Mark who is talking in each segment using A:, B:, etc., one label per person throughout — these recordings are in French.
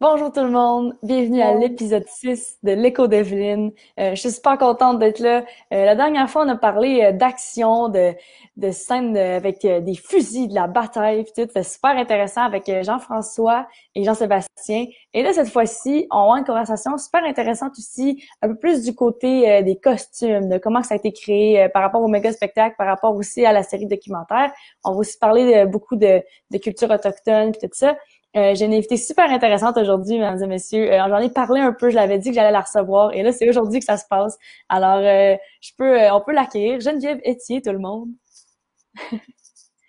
A: Bonjour tout le monde, bienvenue à l'épisode 6 de l'Écho d'Evelyne. Je suis super contente d'être là. La dernière fois, on a parlé d'action, de scènes avec des fusils, de la bataille, puis tout. C'était super intéressant avec Jean-François et Jean-Sébastien. Et là, cette fois-ci, on a une conversation super intéressante aussi, un peu plus du côté des costumes, de comment ça a été créé par rapport au méga spectacle, par rapport aussi à la série documentaire. On va aussi parler beaucoup de culture autochtone, puis tout ça. J'ai une invitée super intéressante aujourd'hui, mesdames et messieurs. J'en ai parlé un peu, je l'avais dit que j'allais la recevoir, et là, c'est aujourd'hui que ça se passe. Alors, on peut l'accueillir. Geneviève Etier, tout le monde.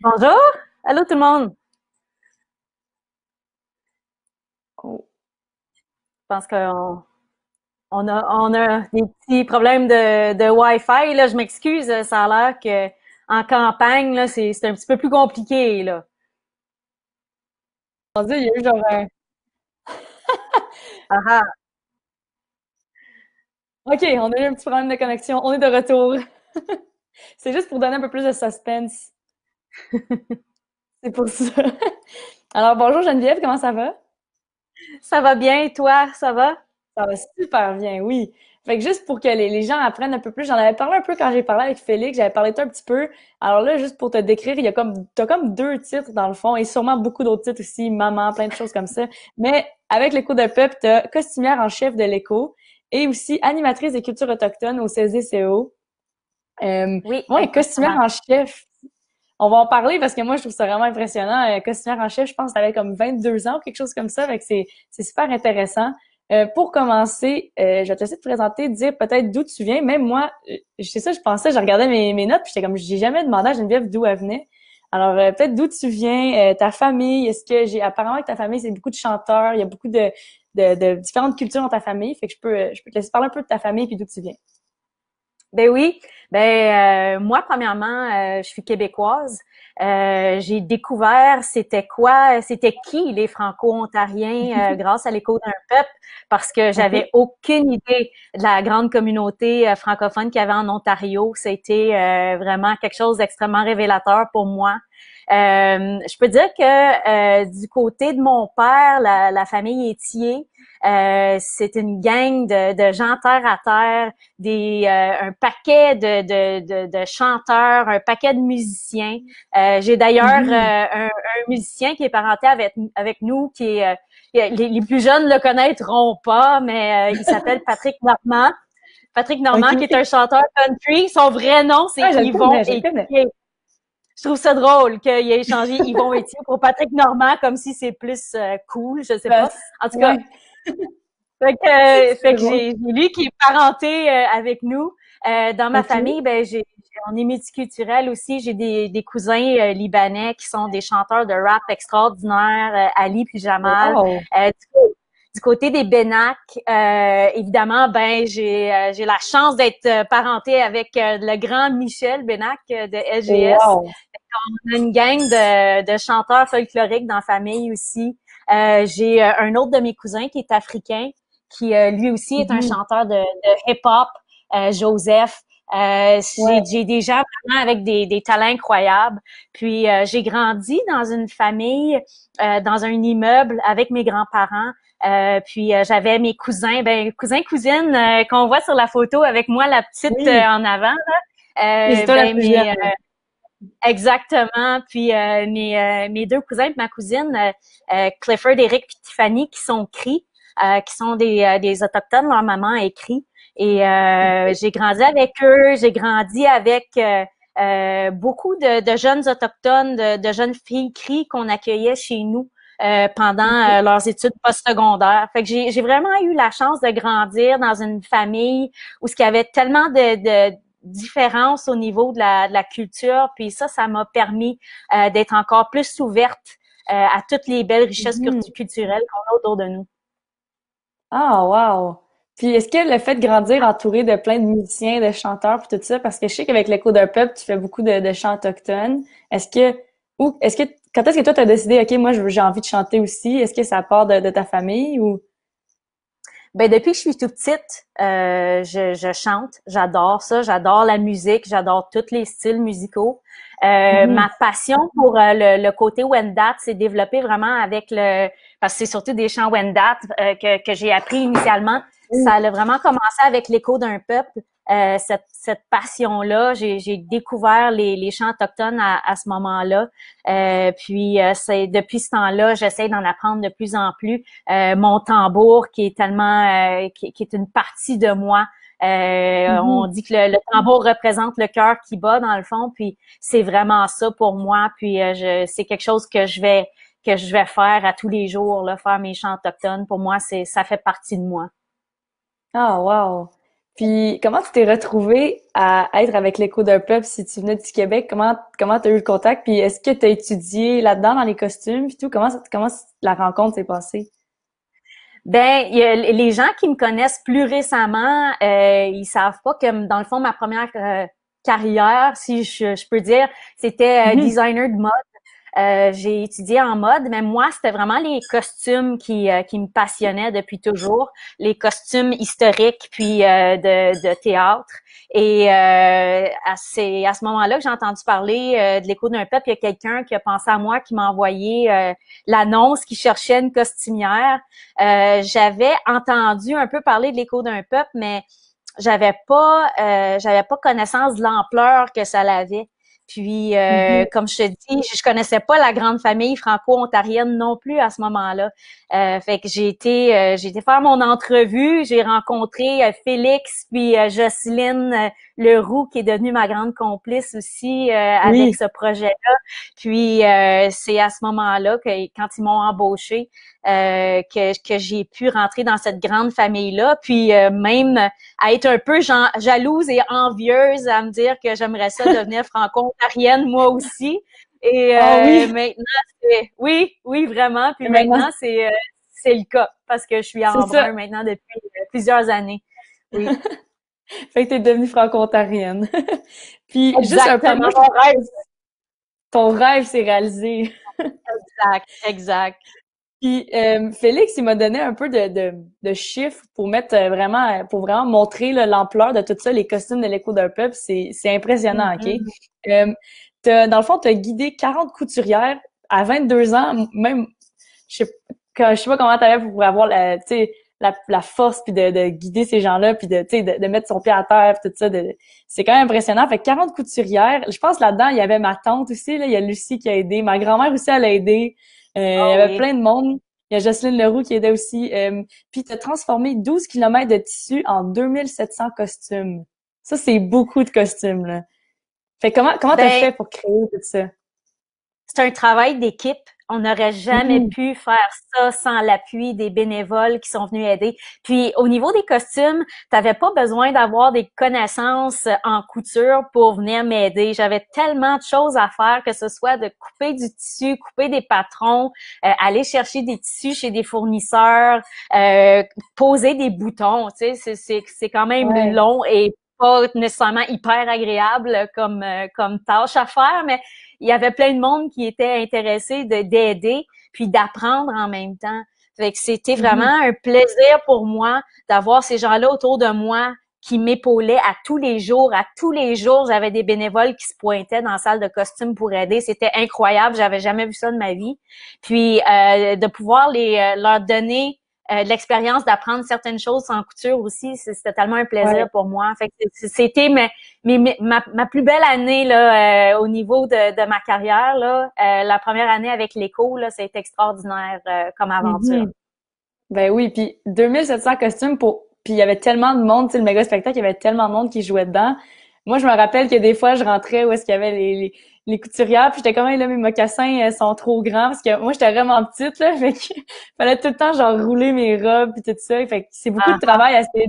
B: Bonjour! Allô tout le monde!
A: Oh.
B: Je pense qu'on a des petits problèmes de Wi-Fi. Là, je m'excuse, ça a l'air que en campagne, là, c'est un petit peu plus compliqué, là.
A: Mon Dieu, il y a eu genre
B: Ah ah.
A: OK, on a eu un petit problème de connexion. On est de retour. C'est juste pour donner un peu plus de suspense. C'est pour ça. Alors, bonjour Geneviève, comment ça va?
B: Ça va bien, et toi, ça va?
A: Ça va super bien, oui. Fait que juste pour que les gens apprennent un peu plus, j'en avais parlé un peu quand j'ai parlé avec Félix, j'avais parlé de toi un petit peu. Alors là, juste pour te décrire, t'as comme deux titres dans le fond, et sûrement beaucoup d'autres titres aussi, maman, plein de choses comme ça. Mais avec l'Écho de Peuple, t'as costumière en chef de l'Écho et aussi animatrice des cultures autochtones au CESE-CO.
B: Oui,
A: Ouais, costumière
B: exactement.
A: en chef. On va en parler parce que moi, je trouve ça vraiment impressionnant. Costumière en chef, je pense que t'avais comme 22 ans ou quelque chose comme ça. Fait que c'est super intéressant. Pour commencer, je vais te laisser te présenter, dire peut-être d'où tu viens. Même moi, c'est ça, je pensais, je regardais mes notes, puis j'étais comme, j'ai jamais demandé à Geneviève d'où elle venait. Alors, peut-être d'où tu viens, ta famille. Est-ce que apparemment que ta famille, c'est beaucoup de chanteurs, il y a beaucoup de différentes cultures dans ta famille. Fait que je peux te laisser parler un peu de ta famille puis d'où tu viens.
B: Ben oui, moi premièrement, je suis québécoise. J'ai découvert c'était qui les Franco-Ontariens grâce à l'Écho d'un peuple, parce que j'avais
A: OK?
B: aucune idée de la grande communauté francophone qu'il y avait en Ontario. C'était vraiment quelque chose d'extrêmement révélateur pour moi. Je peux dire que du côté de mon père, la famille Étier, c'est une gang de gens terre à terre, un paquet de chanteurs, un paquet de musiciens. J'ai d'ailleurs
A: Mhm.
B: un musicien qui est parenté avec nous, qui est les plus jeunes le connaîtront pas, mais il s'appelle Patrick Normand. Patrick Normand, qui est
A: OK.
B: un chanteur country. Son vrai nom, c'est
A: Ah, je le
B: Yvon
A: connais, je le connais.
B: Étier. Je trouve ça drôle qu'il ait échangé Yvon Étier pour Patrick Normand, comme si c'est plus cool, je sais
A: Ben,
B: pas. En tout cas,
A: ouais, c'est
B: fait que
A: drôle.
B: j'ai lui qui est parenté avec nous. Dans ma
A: OK.
B: famille, on est multiculturel aussi. J'ai des cousins libanais qui sont des chanteurs de rap extraordinaires, Ali puis Jamal.
A: Wow!
B: Du côté des Bénac, évidemment, j'ai la chance d'être parentée avec le grand Michel Bénac de LGS.
A: Wow!
B: On a une gang de chanteurs folkloriques dans la famille aussi. J'ai un autre de mes cousins qui est africain, qui lui aussi est un
A: Mhm.
B: chanteur de hip-hop, Joseph.
A: Ouais.
B: J'ai des gens vraiment avec des talents incroyables. Puis j'ai grandi dans une famille, dans un immeuble avec mes grands-parents. Puis j'avais mes cousins, cousins, cousines qu'on voit sur la photo avec moi, la petite
A: Oui.
B: en avant.
A: Et c'est toi la plus
B: Mes
A: jeune.
B: Exactement. Puis mes deux cousins et ma cousine, Clifford, Eric et Tiffany, qui sont cris, qui sont des autochtones, leur maman est cri. Et
A: OK.
B: j'ai grandi avec eux, j'ai grandi avec beaucoup de jeunes autochtones, de jeunes filles cris qu'on accueillait chez nous pendant
A: OK.
B: leurs études postsecondaires. Fait que j'ai vraiment eu la chance de grandir dans une famille où ce qu'il y avait tellement de différence au niveau de la culture. Puis ça m'a permis d'être encore plus ouverte à toutes les belles richesses
A: Mhm.
B: culturelles qu'on a autour de nous.
A: Ah, wow! Puis est-ce que le fait de grandir entouré de plein de musiciens, de chanteurs, puis tout ça, parce que je sais qu'avec l'Écho d'un peuple, tu fais beaucoup de chants autochtones. Est-ce que, quand est-ce que toi t'as décidé, OK, moi j'ai envie de chanter aussi? Est-ce que ça part de ta famille ou?
B: Ben depuis que je suis toute petite, je chante, j'adore ça, j'adore la musique, j'adore tous les styles musicaux. Ma
A: Mhm.
B: passion pour le côté Wendat s'est développée vraiment avec parce que c'est surtout des chants Wendat que j'ai appris initialement. Ça a vraiment commencé avec l'écho d'un peuple. Cette passion-là, j'ai découvert les chants autochtones à ce moment-là. Puis c'est depuis ce temps-là, j'essaie d'en apprendre de plus en plus. Mon tambour qui est tellement qui est une partie de moi. On
A: Mhm.
B: dit que le tambour représente le cœur qui bat dans le fond, puis c'est vraiment ça pour moi. Puis c'est quelque chose que je vais faire à tous les jours, là, faire mes chants autochtones. Pour moi, ça fait partie de moi.
A: Ah, wow! Puis, comment tu t'es retrouvée à être avec l'Écho d'un peuple si tu venais du Québec? Comment t'as eu le contact? Puis, est-ce que t'as étudié là-dedans dans les costumes puis tout? Comment la rencontre s'est passée?
B: Ben, il y a les gens qui me connaissent plus récemment, ils savent pas que dans le fond ma première carrière, si je peux dire, c'était
A: Mhm.
B: designer de mode. J'ai étudié en mode, mais moi, c'était vraiment les costumes qui me passionnaient depuis toujours, les costumes historiques puis de théâtre. Et c'est à ce moment-là que j'ai entendu parler de l'écho d'un peuple. Il y a quelqu'un qui a pensé à moi, qui m'a envoyé l'annonce qui cherchait une costumière. J'avais entendu un peu parler de l'écho d'un peuple, mais j'avais pas connaissance de l'ampleur que ça avait. Puis,
A: Mhm.
B: comme je te dis, je connaissais pas la grande famille franco-ontarienne non plus à ce moment-là. Fait que j'ai été faire mon entrevue, j'ai rencontré Félix puis Jocelyne Leroux qui est devenue ma grande complice aussi avec
A: Oui.
B: ce projet-là. Puis, c'est à ce moment-là que quand ils m'ont embauché que j'ai pu rentrer dans cette grande famille-là. Puis, même à être un peu jalouse et envieuse, à me dire que j'aimerais ça devenir franco-ontarienne moi aussi. Et
A: Ah oui!
B: maintenant, oui, oui, vraiment. Puis
A: Et maintenant,
B: maintenant, c'est le cas parce que je suis
A: c'est
B: en
A: ça.
B: brun maintenant depuis plusieurs années. Oui,
A: Fait que t'es devenue franco-ontarienne. Puis, juste un peu, moi,
B: exactement. Mon rêve.
A: ton rêve s'est réalisé.
B: Exact, exact.
A: Puis Félix, il m'a donné un peu de chiffres pour mettre pour vraiment montrer là, l'ampleur de tout ça, les costumes de l'Écho d'un peuple, c'est impressionnant, OK?
B: Mhm.
A: Dans le fond, tu as guidé 40 couturières à 22 ans, même je sais pas comment tu avais pour avoir tu sais, la force puis de guider ces gens-là puis tu sais de mettre son pied à terre puis tout ça c'est quand même impressionnant. Fait que 40 couturières, je pense là-dedans, il y avait ma tante aussi là, il y a Lucie qui a aidé, ma grand-mère aussi elle a aidé. Il y
B: Oh
A: avait
B: oui.
A: plein de monde. Il y a Jocelyne Leroux qui aidait aussi. Puis tu as transformé 12 kilomètres de tissu en 2700 costumes. Ça, c'est beaucoup de costumes, là. Fait que comment t'as
B: Ben,
A: fait pour créer tout ça?
B: c'est un travail d'équipe. On n'aurait jamais
A: Mhm.
B: pu faire ça sans l'appui des bénévoles qui sont venus aider. Puis au niveau des costumes, t'avais pas besoin d'avoir des connaissances en couture pour venir m'aider. J'avais tellement de choses à faire, que ce soit de couper du tissu, couper des patrons, aller chercher des tissus chez des fournisseurs, poser des boutons. Tu sais, c'est quand même
A: Ouais.
B: long et pas nécessairement hyper agréable comme tâche à faire, mais il y avait plein de monde qui était intéressé d'aider puis d'apprendre en même temps. Fait que c'était vraiment
A: Mhm.
B: un plaisir pour moi d'avoir ces gens-là autour de moi qui m'épaulaient à tous les jours. À tous les jours, j'avais des bénévoles qui se pointaient dans la salle de costume pour aider. C'était incroyable. J'avais jamais vu ça de ma vie. Puis de pouvoir leur donner de l'expérience d'apprendre certaines choses en couture aussi, c'était tellement un plaisir
A: Ouais.
B: pour moi. Fait que c'était ma plus belle année là, au niveau de ma carrière. Là, la première année avec l'éco, là, c'est extraordinaire comme aventure.
A: Mhm. Ben oui, puis 2700 costumes puis il y avait tellement de monde, tu sais, le méga spectacle, il y avait tellement de monde qui jouait dedans. Moi, je me rappelle que des fois, je rentrais où est-ce qu'il y avait les couturières, puis j'étais comme, hey, là, mes mocassins sont trop grands, parce que moi, j'étais vraiment petite, là, fait que fallait tout le temps, genre, rouler mes robes, puis tout ça. Fait que c'est beaucoup de
B: Ah,
A: travail à essayer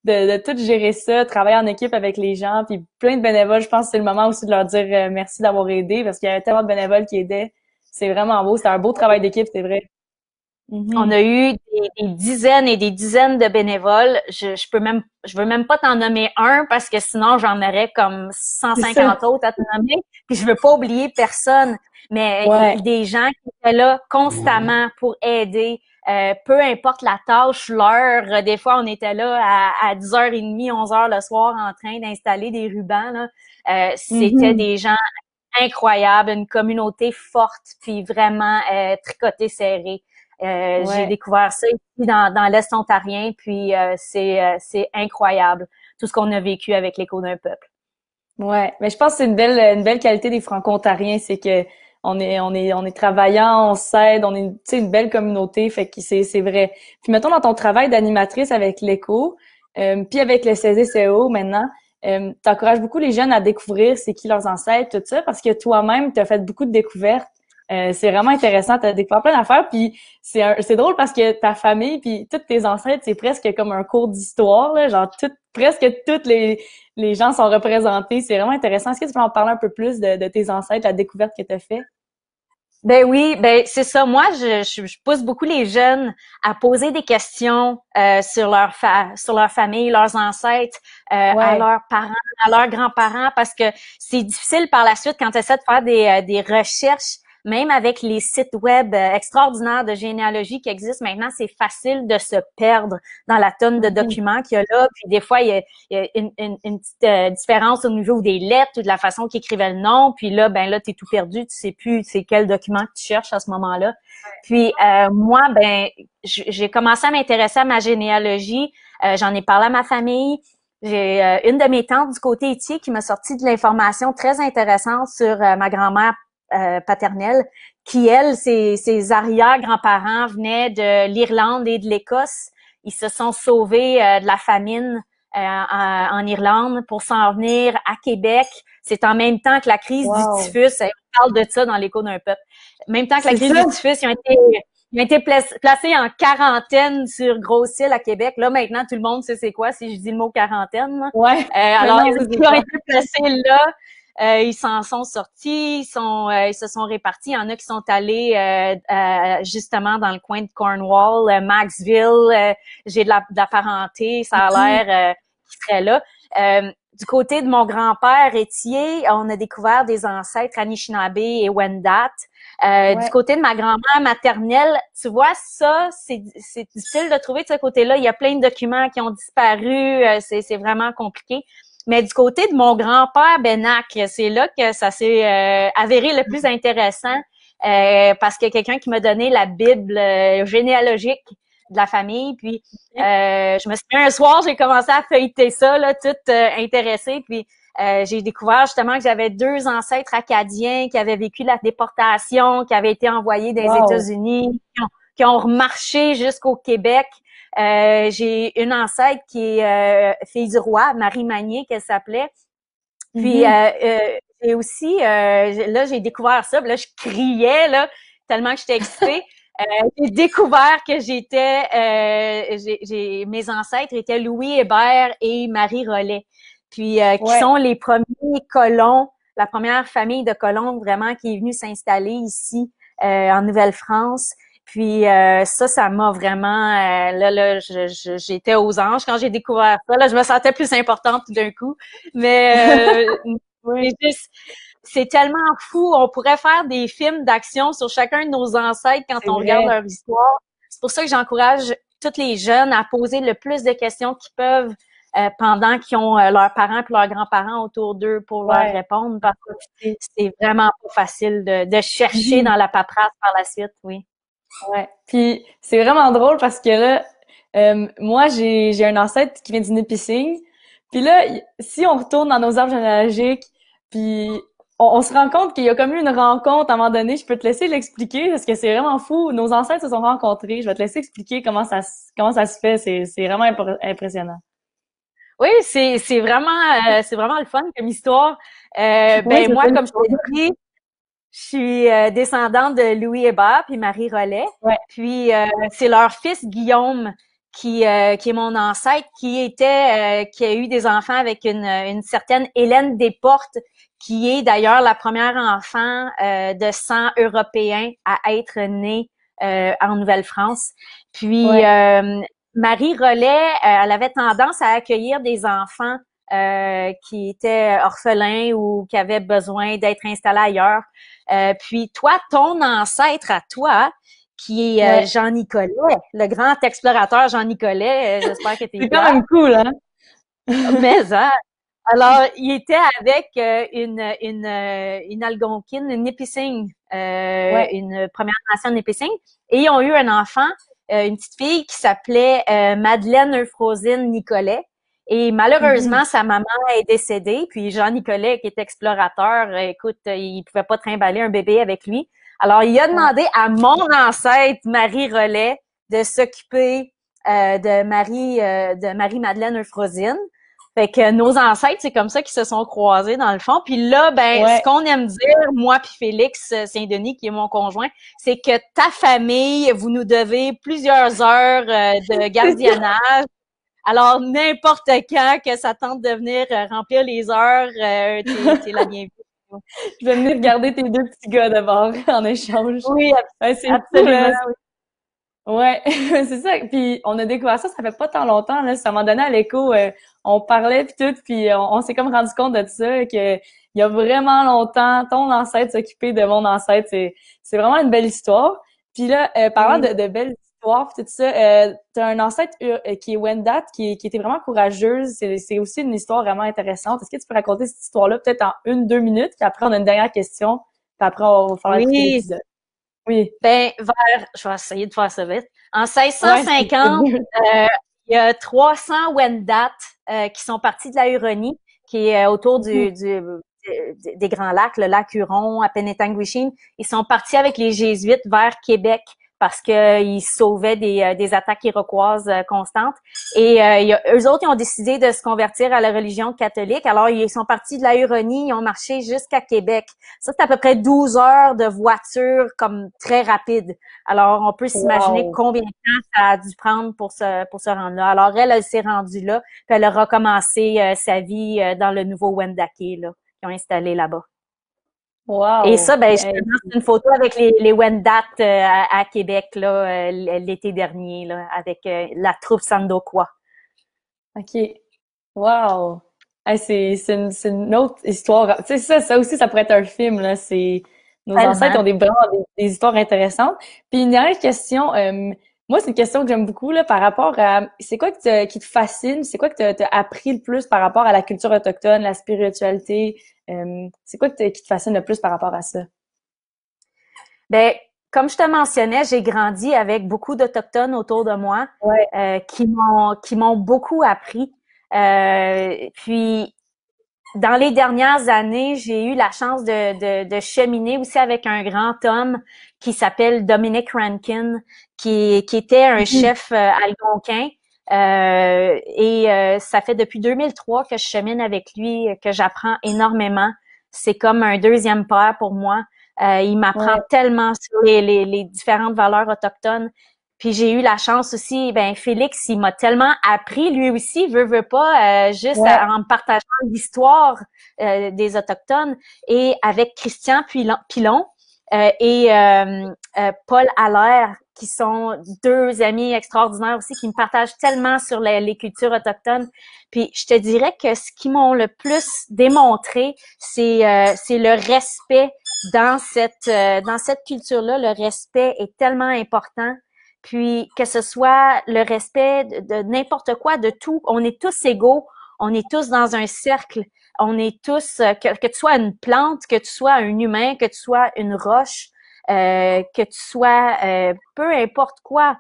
A: de tout gérer ça, travailler en équipe avec les gens, puis plein de bénévoles. Je pense que c'est le moment aussi de leur dire merci d'avoir aidé, parce qu'il y avait tellement de bénévoles qui aidaient. C'est vraiment beau. C'était un beau travail d'équipe, c'est vrai.
B: on
A: Mhm.
B: a eu des dizaines et des dizaines de bénévoles. Je veux même pas t'en nommer un parce que sinon j'en aurais comme
A: C'est ça.
B: 150 autres à te nommer. Puis je veux pas oublier personne, mais
A: Ouais.
B: des gens qui étaient là constamment pour aider. peu importe la tâche, l'heure. Des fois, on était là à 10h30, 11h le soir en train d'installer des rubans. Là. C'était
A: Mhm.
B: des gens incroyables, une communauté forte, puis vraiment tricotée serrée. J'ai
A: Ouais.
B: découvert ça ici dans l'Est ontarien, puis c'est incroyable tout ce qu'on a vécu avec l'écho d'un peuple.
A: Ouais, mais je pense que c'est une belle qualité des Franco-Ontariens, c'est que on est travaillant, on s'aide, on est, tu sais, une belle communauté, fait que c'est vrai. Puis mettons dans ton travail d'animatrice avec l'Écho, puis avec le CESE-CO maintenant, t'encourages beaucoup les jeunes à découvrir c'est qui leurs ancêtres, tout ça, parce que toi-même, t'as fait beaucoup de découvertes. C'est vraiment intéressant, t'as découvert plein d'affaires, puis c'est drôle parce que ta famille puis toutes tes ancêtres, c'est presque comme un cours d'histoire, là, genre presque toutes les gens sont représentés. C'est vraiment intéressant. Est-ce que tu peux en parler un peu plus de tes ancêtres, la découverte que tu as fait?
B: Ben oui, ben c'est ça. Moi, je pousse beaucoup les jeunes à poser des questions sur leur famille, leurs ancêtres, à
A: Ouais.
B: leurs parents, à leurs grands-parents, parce que c'est difficile par la suite quand tu essaies de faire des recherches, même avec les sites web extraordinaires de généalogie qui existent maintenant, c'est facile de se perdre dans la tonne de
A: Mhm.
B: documents qu'il y a là. Puis des fois, il y a une petite différence au niveau des lettres ou de la façon qu'ils écrivaient le nom. Puis là, ben là, t'es tout perdu, tu sais plus c'est quel document que tu cherches à ce moment-là. Puis moi, ben, j'ai commencé à m'intéresser à ma généalogie. J'en ai parlé à ma famille. J'ai une de mes tantes du côté étier qui m'a sorti de l'information très intéressante sur ma grand-mère paternelle, qui, elle, ses arrière-grands-parents venaient de l'Irlande et de l'Écosse. Ils se sont sauvés de la famine en Irlande pour s'en venir à Québec. C'est en même temps que la crise du
A: Wow.
B: typhus. On parle de ça dans l'écho d'un peuple. En même temps que la
A: C'est
B: crise
A: ça?
B: du typhus, ils ont été placés en quarantaine sur Grosse-Île à Québec. Là, maintenant, tout le monde sait c'est quoi si je dis le mot quarantaine.
A: Ouais.
B: Alors,
A: Maintenant, on sait c'est
B: ils ont
A: quoi.
B: été placés là. Ils s'en sont sortis, ils se sont répartis. Il y en a qui sont allés justement dans le coin de Cornwall, Maxville. J'ai de la parenté, ça a
A: Mhm.
B: l'air qui serait là. Du côté de mon grand-père Étier, on a découvert des ancêtres Anishinaabe et Wendat. Du
A: Ouais.
B: côté de ma grand-mère maternelle, tu vois, ça, c'est difficile de trouver de ce côté-là. Il y a plein de documents qui ont disparu. C'est vraiment compliqué. Mais du côté de mon grand-père Benac, c'est là que ça s'est avéré le plus intéressant parce que quelqu'un qui m'a donné la Bible généalogique de la famille. Puis je me suis dit, un soir, j'ai commencé à feuilleter ça, là, toute intéressée. Puis j'ai découvert justement que j'avais deux ancêtres acadiens qui avaient vécu la déportation, qui avaient été envoyés des
A: Wow.
B: États-Unis, qui ont remarché jusqu'au Québec. J'ai une ancêtre qui est fille du roi, Marie Magnier, qu'elle s'appelait. Puis
A: Mhm.
B: j'ai aussi, là, j'ai découvert ça. Puis là, je criais là, tellement que j'étais excitée. J'ai découvert que mes ancêtres étaient Louis Hébert et Marie Rollet. Puis qui
A: Ouais.
B: sont les premiers colons, la première famille de colons vraiment qui est venue s'installer ici en Nouvelle-France. Puis ça m'a vraiment j'étais aux anges quand j'ai découvert ça. Là, je me sentais plus importante tout d'un coup. Mais
A: Oui.
B: c'est tellement fou. On pourrait faire des films d'action sur chacun de nos ancêtres quand
A: C'est
B: on regarde
A: vrai.
B: leur histoire. C'est pour ça que j'encourage tous les jeunes à poser le plus de questions qu'ils peuvent pendant qu'ils ont leurs parents et leurs grands-parents autour d'eux pour leur
A: Ouais.
B: répondre parce que
A: Profiter.
B: c'est vraiment pas facile de chercher
A: Mhm.
B: dans la paperasse par la suite, oui.
A: Ouais. Puis c'est vraiment drôle parce que là, moi j'ai un ancêtre qui vient du Nipissing. Puis là, si on retourne dans nos arbres généalogiques, puis on se rend compte qu'il y a comme eu une rencontre à un moment donné. Je peux te laisser l'expliquer parce que c'est vraiment fou. Nos ancêtres se sont rencontrés. Je vais te laisser expliquer comment ça se fait. C'est vraiment impressionnant.
B: Oui, c'est vraiment le fun comme histoire.
A: Oui,
B: Ben
A: c'est
B: moi,
A: ça
B: comme je
A: l'histoire.
B: t'ai dit, je suis descendante de Louis Hébert puis Marie Rollet.
A: Ouais.
B: Puis c'est leur fils Guillaume qui est mon ancêtre, qui a eu des enfants avec une certaine Hélène Desportes, qui est d'ailleurs la première enfant de sang européen à être née en Nouvelle-France. Puis
A: Ouais.
B: Marie Rollet, elle avait tendance à accueillir des enfants qui étaient orphelins ou qui avaient besoin d'être installés ailleurs. Puis toi, ton ancêtre à toi, qui est
A: Ouais.
B: Jean Nicolet, le grand explorateur Jean Nicolet. J'espère que tu es
A: C'est quand
B: fier.
A: même cool, hein?
B: Mais hein, alors, il était avec une Algonquine, une Nipissing,
A: Ouais.
B: une Première Nation Nipissing, et ils ont eu un enfant, une petite fille qui s'appelait Madeleine Euphrosine Nicolet. Et
A: Mhm.
B: malheureusement, sa maman est décédée, puis Jean Nicolet, qui est explorateur, écoute, il pouvait pas trimballer un bébé avec lui. Alors, il a
A: Ouais.
B: demandé à mon ancêtre, Marie Rollet, de s'occuper de Marie-Madeleine Euphrosine. Fait que nos ancêtres, c'est comme ça qu'ils se sont croisés dans le fond. Puis là, ben, ce
A: Ouais.
B: qu'on aime dire, moi puis Félix Saint-Denis, qui est mon conjoint, c'est que ta famille, vous nous devez plusieurs heures de
A: C'est ça.
B: gardiennage. Alors, n'importe quand que ça tente de venir remplir les heures, t'es la bienvenue.
A: Je vais venir garder tes deux petits gars d'abord en échange.
B: Oui,
A: Ouais, c'est fou,
B: absolument.
A: là. Ouais, c'est ça. Puis on a découvert ça, ça fait pas tant longtemps, là. Ça m'a donné à l'écho, on parlait puis tout, puis on s'est comme rendu compte de ça, que il y a vraiment longtemps, ton ancêtre s'occupait de mon ancêtre. C'est vraiment une belle histoire. Puis là, parlant
B: Oui.
A: de belles histoires puis tout ça, t'as un ancêtre qui est Wendat, qui était vraiment courageuse. C'est aussi une histoire vraiment intéressante. Est-ce que tu peux raconter cette histoire-là peut-être en 1, 2 minutes, puis après on a une dernière question, puis après on va faire la suite de
B: Oui.
A: l'épisode. Oui.
B: Ben, je vais essayer de faire ça vite. En
A: Ouais, c'est
B: 1650,
A: mieux.
B: il y a 300 Wendat qui sont partis de la Huronie, qui est autour des Grands Lacs, le lac Huron, à Penetanguishene. Ils sont partis avec les Jésuites vers Québec parce qu'ils sauvaient des attaques iroquoises constantes. Et eux autres, ils ont décidé de se convertir à la religion catholique. Alors, ils sont partis de la Huronie, ils ont marché jusqu'à Québec. Ça, c'est à peu près 12 heures de voiture comme très rapide. Alors, on peut s'imaginer
A: Wow.
B: combien de temps ça a dû prendre pour se rendre là. Alors, elle s'est rendue là, puis elle a recommencé sa vie dans le nouveau Wendake, là, qu'ils ont installé là-bas. Et
A: Wow.
B: ça, ben,
A: Hey,
B: justement, c'est une photo avec les Wendat à Québec, là, l'été dernier, là, avec la troupe Sandoqua.
A: OK. Wow. Hey, c'est une autre histoire. Tu sais, ça aussi, ça pourrait être un film, là. Nos ancêtres
B: Tellement.
A: ont vraiment des histoires intéressantes. Puis une dernière question, moi, c'est une question que j'aime beaucoup, là, par rapport à, c'est quoi qui te fascine? C'est quoi que t'as appris le plus par rapport à la culture autochtone, la spiritualité? C'est quoi qui te fascine le plus par rapport à ça?
B: Ben, comme je te mentionnais, j'ai grandi avec beaucoup d'Autochtones autour de moi
A: Ouais.
B: qui m'ont beaucoup appris. Puis dans les dernières années, j'ai eu la chance de cheminer aussi avec un grand homme qui s'appelle Dominic Rankin, qui était un
A: Mhm.
B: chef algonquin. Ça fait depuis 2003 que je chemine avec lui, que j'apprends énormément. C'est comme un deuxième père pour moi. Il m'apprend
A: Ouais.
B: tellement sur les différentes valeurs autochtones. Puis j'ai eu la chance aussi, ben Félix, il m'a tellement appris, lui aussi, veut pas,
A: Ouais.
B: en me partageant l'histoire des Autochtones, et avec Christian Pilon et Paul Allaire, qui sont deux amis extraordinaires aussi, qui me partagent tellement sur les cultures autochtones. Puis je te dirais que ce qui m'ont le plus démontré, c'est le respect dans cette culture-là. Le respect est tellement important. Puis que ce soit le respect de n'importe quoi, de tout, on est tous égaux, on est tous dans un cercle, on est tous, que tu sois une plante, que tu sois un humain, que tu sois une roche, que tu sois peu importe quoi,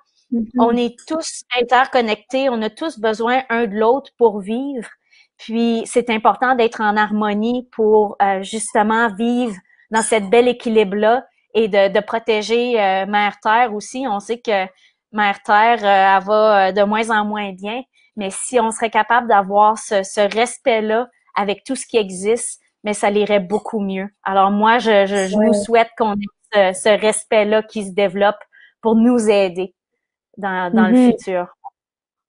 B: on
A: Mhm.
B: est tous interconnectés, on a tous besoin un de l'autre pour vivre. Puis c'est important d'être en harmonie pour justement vivre dans cette belle équilibre-là et de protéger Mère Terre aussi. On sait que Mère Terre, elle va de moins en moins bien, mais si on serait capable d'avoir ce respect-là avec tout ce qui existe, mais ça l'irait beaucoup mieux. Alors moi, je nous
A: Ouais.
B: souhaite qu'on ait ce respect-là qui se développe pour nous aider dans le
A: Mhm.
B: futur.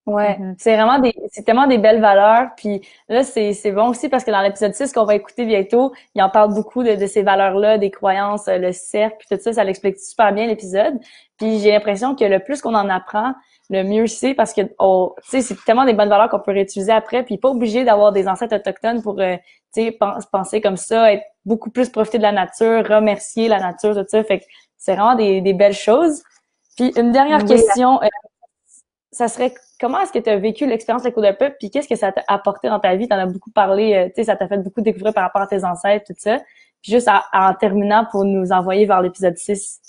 A: Ouais,
B: Mhm.
A: c'est tellement des belles valeurs. Puis là, c'est bon aussi parce que dans l'épisode 6 qu'on va écouter bientôt, il en parle beaucoup de ces valeurs-là, des croyances, le cercle, puis tout ça, ça l'explique super bien l'épisode. Puis j'ai l'impression que le plus qu'on en apprend, le mieux c'est parce que tu sais, c'est tellement des bonnes valeurs qu'on peut réutiliser après. Puis pas obligé d'avoir des ancêtres autochtones pour tu sais penser comme ça, être beaucoup plus profiter de la nature, remercier la nature, tout ça. Fait que c'est vraiment des belles choses. Puis une dernière
B: Oui.
A: question, ça serait comment est-ce que tu as vécu l'expérience de l'écho d'un peuple, puis qu'est-ce que ça t'a apporté dans ta vie? Tu en as beaucoup parlé, tu sais, ça t'a fait beaucoup découvrir par rapport à tes ancêtres, tout ça. Puis juste en terminant pour nous envoyer vers l'épisode 6.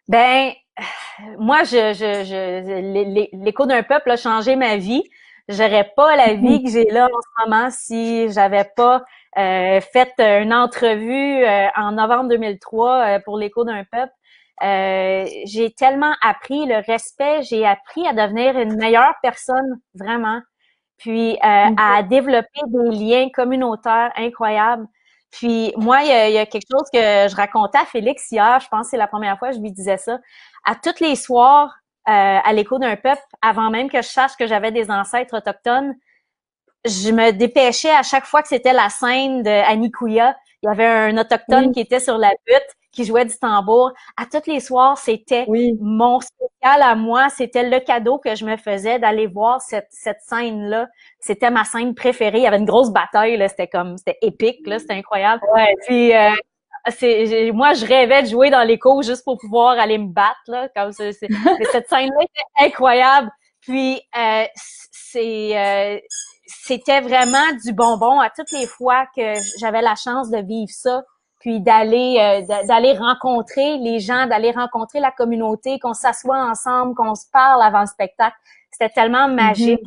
B: Ben, moi, l'écho d'un peuple a changé ma vie. J'aurais pas la vie que j'ai là en ce moment si j'avais pas fait une entrevue en novembre 2003 pour l'écho d'un peuple. J'ai tellement appris le respect, j'ai appris à devenir une meilleure personne, vraiment. Puis à développer des liens communautaires incroyables. Puis moi, il y a quelque chose que je racontais à Félix hier, je pense que c'est la première fois que je lui disais ça. À tous les soirs, à l'écho d'un peuple, avant même que je sache que j'avais des ancêtres autochtones, je me dépêchais à chaque fois que c'était la scène de Anikuya. Il y avait un autochtone qui était sur la butte, qui jouait du tambour. À tous les soirs, c'était mon spécial à moi. C'était le cadeau que je me faisais d'aller voir cette scène-là. C'était ma scène préférée. Il y avait une grosse bataille, là. C'était épique, là. C'était incroyable.
A: Ouais.
B: Puis, moi, je rêvais de jouer dans l'écho juste pour pouvoir aller me battre, là. Mais cette scène-là était incroyable. Puis, c'était vraiment du bonbon à toutes les fois que j'avais la chance de vivre ça, puis d'aller rencontrer les gens, d'aller rencontrer la communauté, qu'on s'assoit ensemble, qu'on se parle avant le spectacle. C'était tellement magique.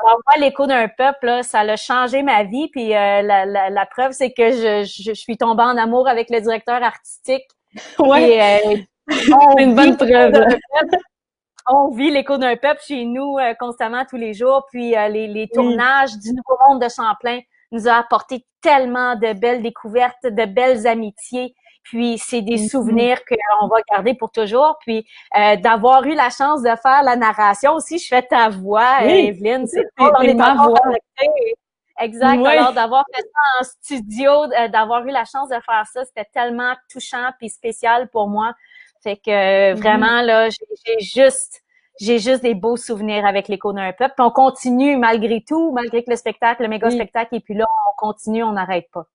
B: Alors moi, l'écho d'un peuple, là, ça a changé ma vie. Puis la preuve, c'est que je suis tombée en amour avec le directeur artistique.
A: Ouais.
B: Et,
A: c'est une bonne preuve.
B: On vit l'écho d'un peuple chez nous constamment tous les jours. Puis les tournages du Nouveau Monde de Champlain nous a apporté tellement de belles découvertes, de belles amitiés. Puis c'est des souvenirs qu'on va garder pour toujours. Puis d'avoir eu la chance de faire la narration aussi, je fais ta voix, Evelyne. C'est
A: ma voix.
B: Exact. Alors d'avoir fait ça en studio, d'avoir eu la chance de faire ça, c'était tellement touchant puis spécial pour moi. Fait que vraiment là, j'ai juste des beaux souvenirs avec l'écho d'un peuple. Puis on continue malgré tout, malgré que le méga spectacle est plus là, on continue, on n'arrête pas.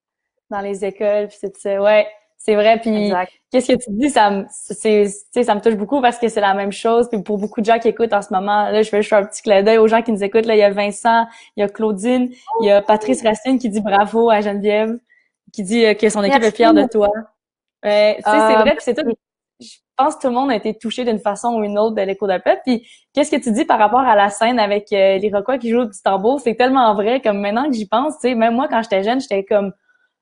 A: Dans les écoles, puis c'est ça. Ouais, c'est vrai. Puis qu'est-ce que tu dis, ça me touche beaucoup parce que c'est la même chose. Puis pour beaucoup de gens qui écoutent en ce moment, là, je fais un petit clin d'œil aux gens qui nous écoutent. Là, il y a Vincent, il y a Claudine, il y a Patrice Racine qui dit bravo à Geneviève, qui dit que son équipe est fière de toi. C'est vrai, puis c'est tout. Je pense que tout le monde a été touché d'une façon ou une autre de l'écho d'un peuple. Puis qu'est-ce que tu dis par rapport à la scène avec les Rockois qui jouent du tambour? C'est tellement vrai, comme maintenant que j'y pense, tu sais, même moi quand j'étais jeune, j'étais comme,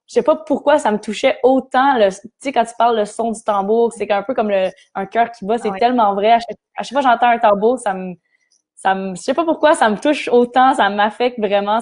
A: je sais pas pourquoi ça me touchait autant, tu sais, quand tu parles le son du tambour, c'est un peu comme un cœur qui bat, c'est tellement vrai. À chaque fois que j'entends un tambour, je sais pas pourquoi ça me touche autant, ça m'affecte vraiment,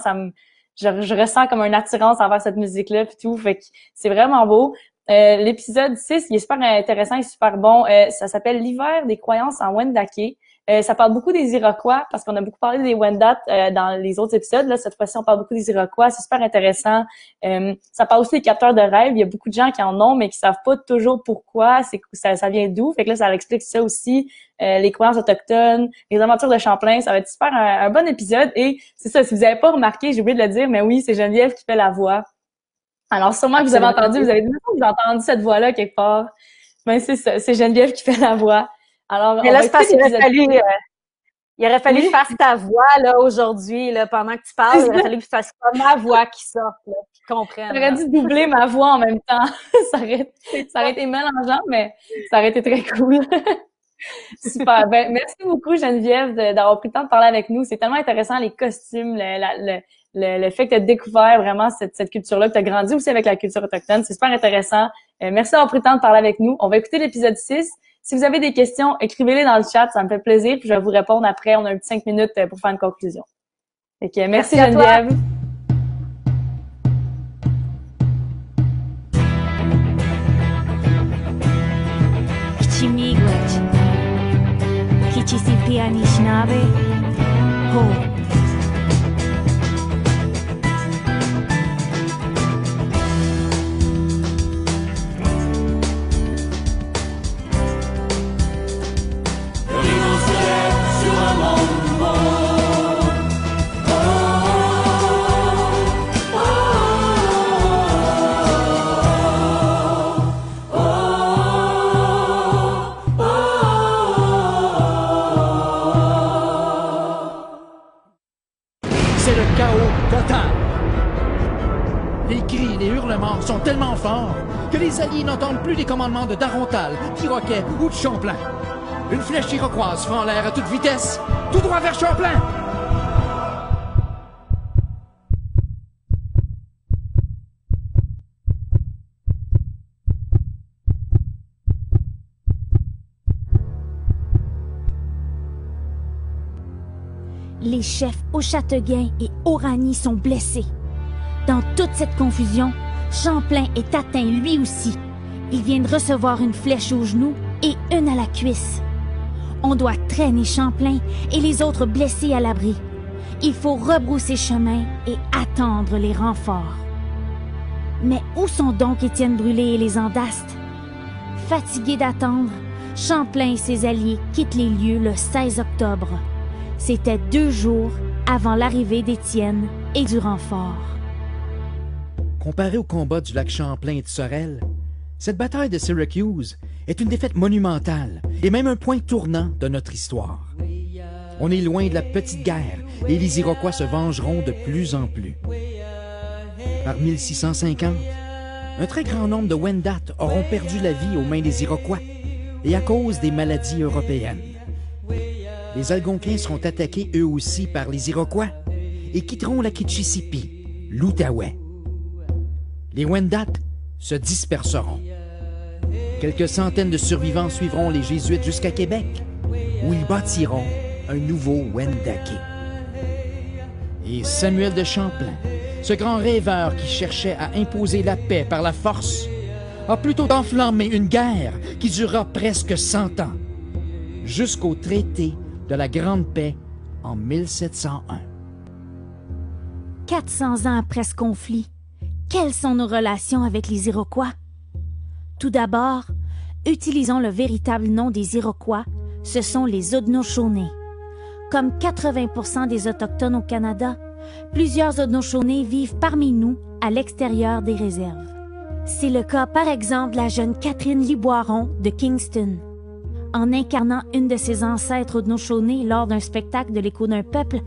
A: je ressens comme une attirance envers cette musique-là puis tout, fait que c'est vraiment beau. L'épisode 6, il est super intéressant et super bon. Ça s'appelle l'hiver des croyances en Wendake. Ça parle beaucoup des Iroquois parce qu'on a beaucoup parlé des Wendat dans les autres épisodes. Là, cette fois-ci, on parle beaucoup des Iroquois. C'est super intéressant. Ça parle aussi des capteurs de rêve. Il y a beaucoup de gens qui en ont, mais qui savent pas toujours pourquoi. Ça vient d'où. Fait que là, ça explique ça aussi. Les croyances autochtones, les aventures de Champlain. Ça va être super un bon épisode. Et c'est ça, si vous avez pas remarqué, j'ai oublié de le dire, mais oui, c'est Geneviève qui fait la voix. Alors, sûrement que vous avez entendu, vous avez entendu cette voix-là quelque part. Ben, c'est ça, c'est Geneviève qui fait la voix. Alors,
B: mais là, c'est parce qu'il aurait fallu faire ta voix, là, aujourd'hui, là, pendant que tu parles. Il aurait fallu que tu fasses pas ma voix qui sorte, là, qu'ils comprennent.
A: J'aurais dû doubler ma voix en même temps. ça aurait été mélangeant, mais ça aurait été très cool. Super. Ben, merci beaucoup, Geneviève, d'avoir pris le temps de parler avec nous. C'est tellement intéressant, les costumes, le fait que tu as découvert vraiment cette culture-là, que tu as grandi aussi avec la culture autochtone. C'est super intéressant. Merci d'avoir pris le temps de parler avec nous. On va écouter l'épisode 6. Si vous avez des questions, écrivez-les dans le chat. Ça me fait plaisir. Puis je vais vous répondre après. On a un petit 5 minutes pour faire une conclusion. Fait que merci Geneviève.
C: Kichimigwech. Kichisipi Anishinaabe. Ho.
D: chaos total. Les cris et les hurlements sont tellement forts que les Alliés n'entendent plus les commandements de Darontal, d'Iroquet ou de Champlain. Une flèche iroquoise fend l'air à toute vitesse, tout droit vers Champlain.
C: Les chefs Ochâtegain et Orani sont blessés. Dans toute cette confusion, Champlain est atteint lui aussi. Il vient de recevoir une flèche au genou et une à la cuisse. On doit traîner Champlain et les autres blessés à l'abri. Il faut rebrousser chemin et attendre les renforts. Mais où sont donc Étienne Brûlé et les Andastes? Fatigués d'attendre, Champlain et ses alliés quittent les lieux le 16 octobre. C'était 2 jours avant l'arrivée d'Étienne et du renfort.
D: Comparé au combat du lac Champlain et de Sorel, cette bataille de Syracuse est une défaite monumentale et même un point tournant de notre histoire. On est loin de la petite guerre et les Iroquois se vengeront de plus en plus. Par 1650, un très grand nombre de Wendat auront perdu la vie aux mains des Iroquois et à cause des maladies européennes. Les Algonquins seront attaqués eux aussi par les Iroquois et quitteront la Kitchissippi, l'Outaouais. Les Wendat se disperseront. Quelques centaines de survivants suivront les Jésuites jusqu'à Québec, où ils bâtiront un nouveau Wendake. Et Samuel de Champlain, ce grand rêveur qui cherchait à imposer la paix par la force, a plutôt enflammé une guerre qui durera presque 100 ans, jusqu'au traité de la Grande Paix en 1701.
C: 400 ans après ce conflit, quelles sont nos relations avec les Iroquois? Tout d'abord, utilisons le véritable nom des Iroquois, ce sont les Haudenosaunee. Comme 80% des Autochtones au Canada, plusieurs Haudenosaunee vivent parmi nous à l'extérieur des réserves. C'est le cas par exemple de la jeune Catherine Liboiron de Kingston. En incarnant une de ses ancêtres Haudenosaunee lors d'un spectacle de l'Écho d'un peuple,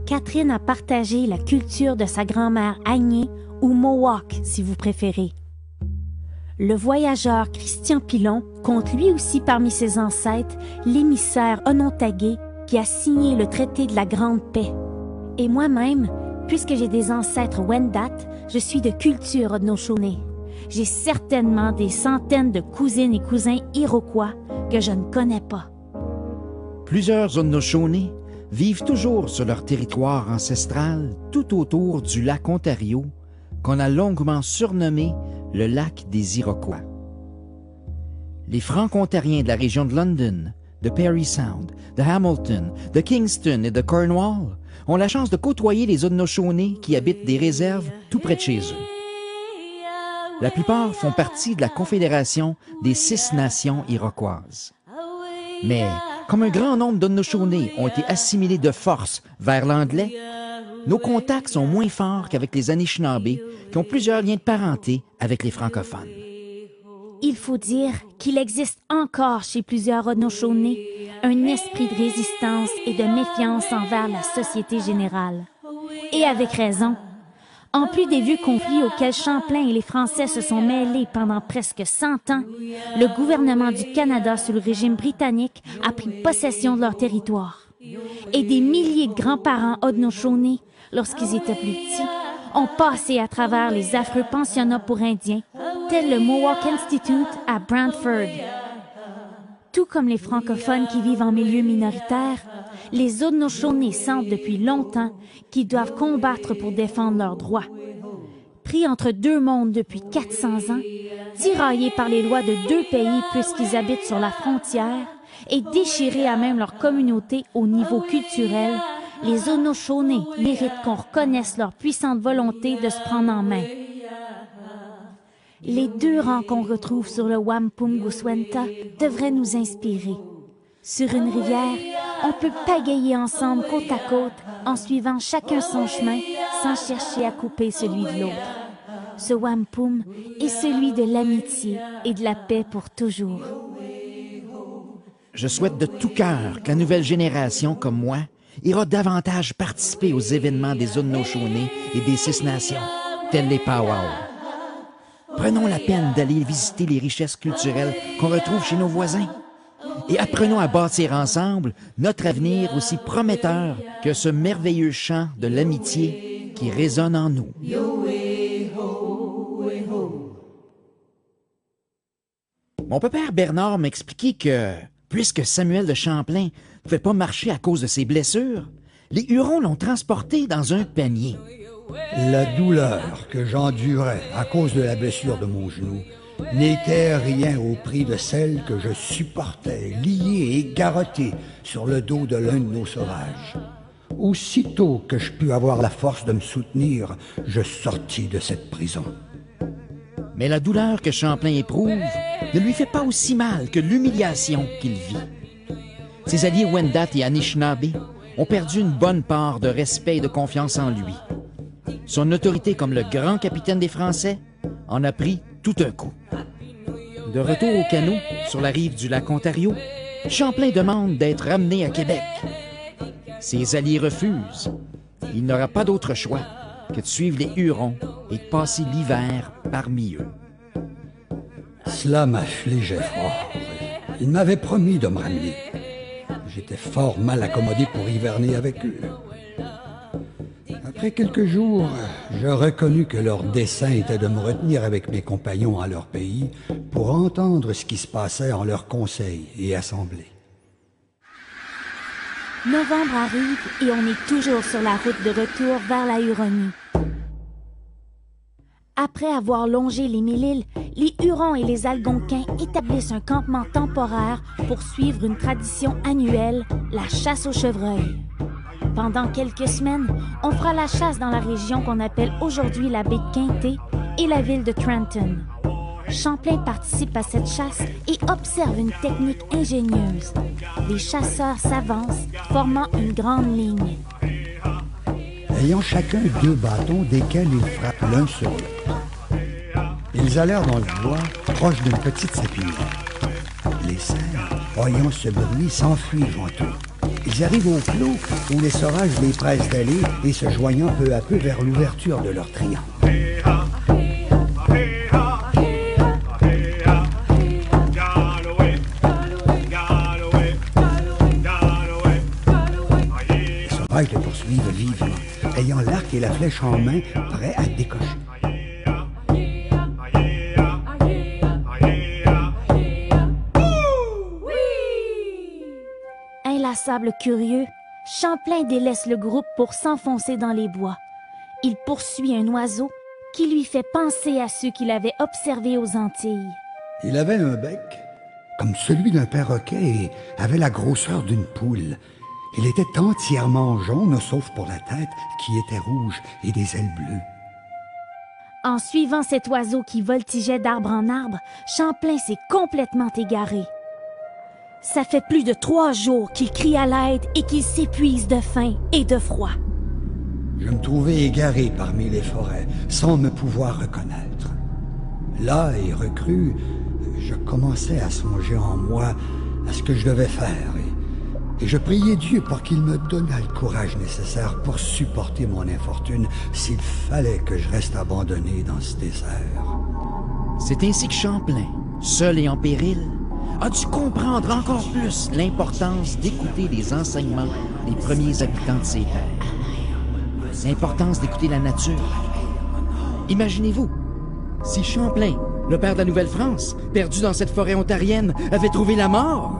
C: Catherine a partagé la culture de sa grand-mère Agné ou Mohawk si vous préférez. Le voyageur Christian Pilon compte lui aussi parmi ses ancêtres l'émissaire Onontagué qui a signé le traité de la Grande Paix. Et moi-même, puisque j'ai des ancêtres Wendat, je suis de culture Haudenosaunee. J'ai certainement des centaines de cousines et cousins iroquois que je ne connais pas.
D: Plusieurs Haudenosaunee vivent toujours sur leur territoire ancestral tout autour du lac Ontario, qu'on a longuement surnommé le lac des Iroquois. Les Franco-Ontariens de la région de London, de Parry Sound, de Hamilton, de Kingston et de Cornwall ont la chance de côtoyer les Haudenosaunee qui habitent des réserves tout près de chez eux. La plupart font partie de la Confédération des 6 nations iroquoises. Mais comme un grand nombre d'Haudenosaunee ont été assimilés de force vers l'anglais, nos contacts sont moins forts qu'avec les Anishinaabe qui ont plusieurs liens de parenté avec les francophones.
C: Il faut dire qu'il existe encore chez plusieurs Haudenosaunee un esprit de résistance et de méfiance envers la société générale. Et avec raison. En plus des vieux conflits auxquels Champlain et les Français se sont mêlés pendant presque 100 ans, le gouvernement du Canada sous le régime britannique a pris possession de leur territoire. Et des milliers de grands-parents Haudenosaunee, lorsqu'ils étaient plus petits, ont passé à travers les affreux pensionnats pour Indiens, tel le Mohawk Institute à Brantford. Tout comme les francophones qui vivent en milieu minoritaire, les Haudenosaunee sentent depuis longtemps qu'ils doivent combattre pour défendre leurs droits. Pris entre 2 mondes depuis 400 ans, tiraillés par les lois de 2 pays puisqu'ils habitent sur la frontière et déchirés à même leur communauté au niveau culturel, les Haudenosaunee méritent qu'on reconnaisse leur puissante volonté de se prendre en main. Les 2 rangs qu'on retrouve sur le Wampum Goswenta devraient nous inspirer. Sur une rivière, on peut pagayer ensemble côte à côte en suivant chacun son chemin sans chercher à couper celui de l'autre. Ce Wampum est celui de l'amitié et de la paix pour toujours.
D: Je souhaite de tout cœur que la nouvelle génération, comme moi, ira davantage participer aux événements des Haudenosaunee et des Six Nations, tels les powwows. Prenons la peine d'aller visiter les richesses culturelles qu'on retrouve chez nos voisins. Et apprenons à bâtir ensemble notre avenir aussi prometteur que ce merveilleux chant de l'amitié qui résonne en nous. Mon père Bernard m'expliquait que, puisque Samuel de Champlain ne pouvait pas marcher à cause de ses blessures, les Hurons l'ont transporté dans un panier.
E: La douleur que j'endurais à cause de la blessure de mon genou n'était rien au prix de celle que je supportais, lié et garrotté sur le dos de l'un de nos sauvages. Aussitôt que je pus avoir la force de me soutenir, je sortis de cette prison.
D: Mais la douleur que Champlain éprouve ne lui fait pas aussi mal que l'humiliation qu'il vit. Ses alliés Wendat et Anishinaabe ont perdu une bonne part de respect et de confiance en lui. Son autorité comme le grand capitaine des Français en a pris tout un coup. De retour au canot, sur la rive du lac Ontario, Champlain demande d'être ramené à Québec. Ses alliés refusent. Il n'aura pas d'autre choix que de suivre les Hurons et de passer l'hiver parmi eux.
E: Cela m'affligeait fort. Ils m'avaient promis de me ramener. J'étais fort mal accommodé pour hiverner avec eux. Après quelques jours, je reconnus que leur dessein était de me retenir avec mes compagnons à leur pays pour entendre ce qui se passait en leur conseil et assemblée.
C: Novembre arrive et on est toujours sur la route de retour vers la Huronie. Après avoir longé les Mille-Îles, les Hurons et les Algonquins établissent un campement temporaire pour suivre une tradition annuelle, la chasse au chevreuil. Pendant quelques semaines, on fera la chasse dans la région qu'on appelle aujourd'hui la baie de Quinte et la ville de Trenton. Champlain participe à cette chasse et observe une technique ingénieuse. Les chasseurs s'avancent, formant une grande ligne.
E: Ayant chacun 2 bâtons desquels ils frappent l'un sur l'autre. Ils allèrent dans le bois, proche d'une petite sapinière. Les cerfs, voyant ce bruit, s'enfuient venteux. Ils arrivent au clos où les sauvages les pressent d'aller et se joignant peu à peu vers l'ouverture de leur triangle. Les sauvages les poursuivent vivement, ayant l'arc et la flèche en main, prêts à décocher.
C: Inlassable curieux, Champlain délaisse le groupe pour s'enfoncer dans les bois. Il poursuit un oiseau qui lui fait penser à ceux qu'il avait observés aux Antilles.
E: Il avait un bec comme celui d'un perroquet et avait la grosseur d'une poule. Il était entièrement jaune, sauf pour la tête qui était rouge et des ailes bleues.
C: En suivant cet oiseau qui voltigeait d'arbre en arbre, Champlain s'est complètement égaré. Ça fait plus de 3 jours qu'il crie à l'aide et qu'il s'épuise de faim et de froid.
E: Je me trouvais égaré parmi les forêts, sans me pouvoir reconnaître. Là et reclus, je commençais à songer en moi à ce que je devais faire et je priais Dieu pour qu'il me donnât le courage nécessaire pour supporter mon infortune s'il fallait que je reste abandonné dans ce désert.
D: C'est ainsi que Champlain, seul et en péril, a dû comprendre encore plus l'importance d'écouter les enseignements des premiers habitants de ces terres. L'importance d'écouter la nature. Imaginez-vous, si Champlain, le père de la Nouvelle-France, perdu dans cette forêt ontarienne, avait trouvé la mort,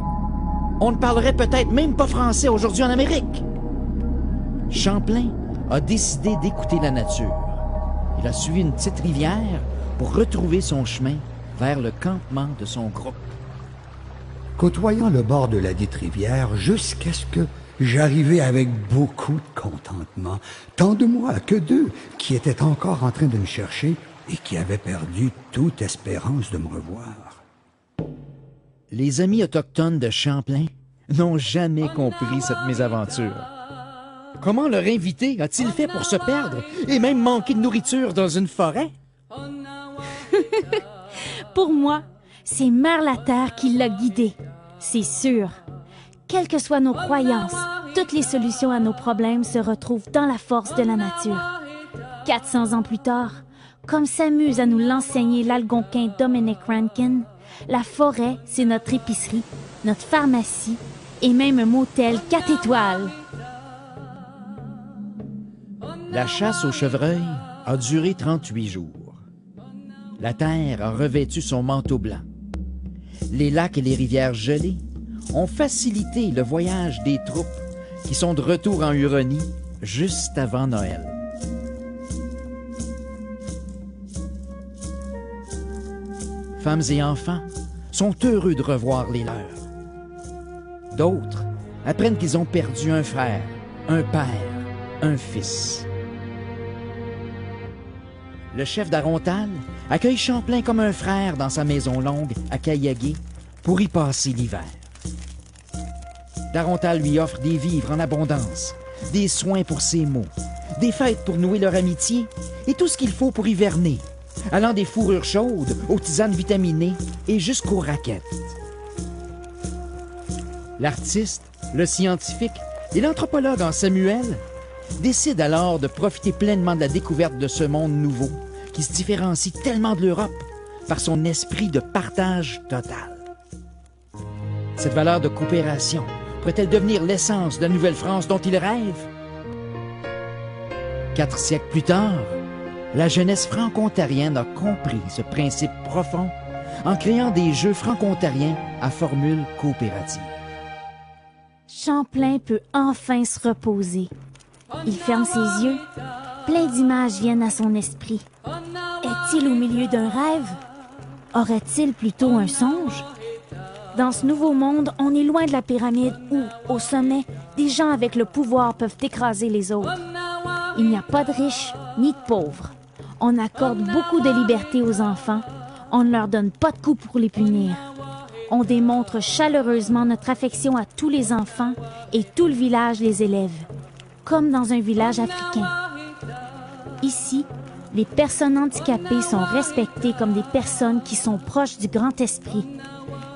D: on ne parlerait peut-être même pas français aujourd'hui en Amérique. Champlain a décidé d'écouter la nature. Il a suivi une petite rivière pour retrouver son chemin vers le campement de son groupe.
E: Côtoyant le bord de la dite rivière jusqu'à ce que j'arrivais avec beaucoup de contentement, tant de moi que d'eux qui étaient encore en train de me chercher et qui avaient perdu toute espérance de me revoir.
D: Les amis autochtones de Champlain n'ont jamais compris cette mésaventure. Comment leur invité a-t-il fait pour se perdre et même manquer de nourriture dans une forêt?
C: Pour moi, c'est Mère la Terre qui l'a guidé, c'est sûr. Quelles que soient nos croyances, toutes les solutions à nos problèmes se retrouvent dans la force de la nature. 400 ans plus tard, comme s'amuse à nous l'enseigner l'algonquin Dominic Rankin, la forêt, c'est notre épicerie, notre pharmacie et même un motel 4 étoiles.
D: La chasse au chevreuil a duré 38 jours. La terre a revêtu son manteau blanc. Les lacs et les rivières gelées ont facilité le voyage des troupes qui sont de retour en Huronie juste avant Noël. Femmes et enfants sont heureux de revoir les leurs. D'autres apprennent qu'ils ont perdu un frère, un père, un fils. Le chef d'Arontal accueille Champlain comme un frère dans sa maison longue à Kayagué pour y passer l'hiver. Darontal lui offre des vivres en abondance, des soins pour ses maux, des fêtes pour nouer leur amitié et tout ce qu'il faut pour hiverner, allant des fourrures chaudes aux tisanes vitaminées et jusqu'aux raquettes. L'artiste, le scientifique et l'anthropologue en Samuel décident alors de profiter pleinement de la découverte de ce monde nouveau qui se différencie tellement de l'Europe par son esprit de partage total. Cette valeur de coopération pourrait-elle devenir l'essence de la Nouvelle-France dont il rêve? 4 siècles plus tard, la jeunesse franco-ontarienne a compris ce principe profond en créant des jeux franco-ontariens à formule coopérative.
C: Champlain peut enfin se reposer. Il ferme ses yeux. Plein d'images viennent à son esprit. Est-il au milieu d'un rêve? Aurait-il plutôt un songe? Dans ce nouveau monde, on est loin de la pyramide où, au sommet, des gens avec le pouvoir peuvent écraser les autres. Il n'y a pas de riches ni de pauvres. On accorde beaucoup de liberté aux enfants. On ne leur donne pas de coups pour les punir. On démontre chaleureusement notre affection à tous les enfants et tout le village les élève, comme dans un village africain. Ici, les personnes handicapées sont respectées comme des personnes qui sont proches du grand esprit.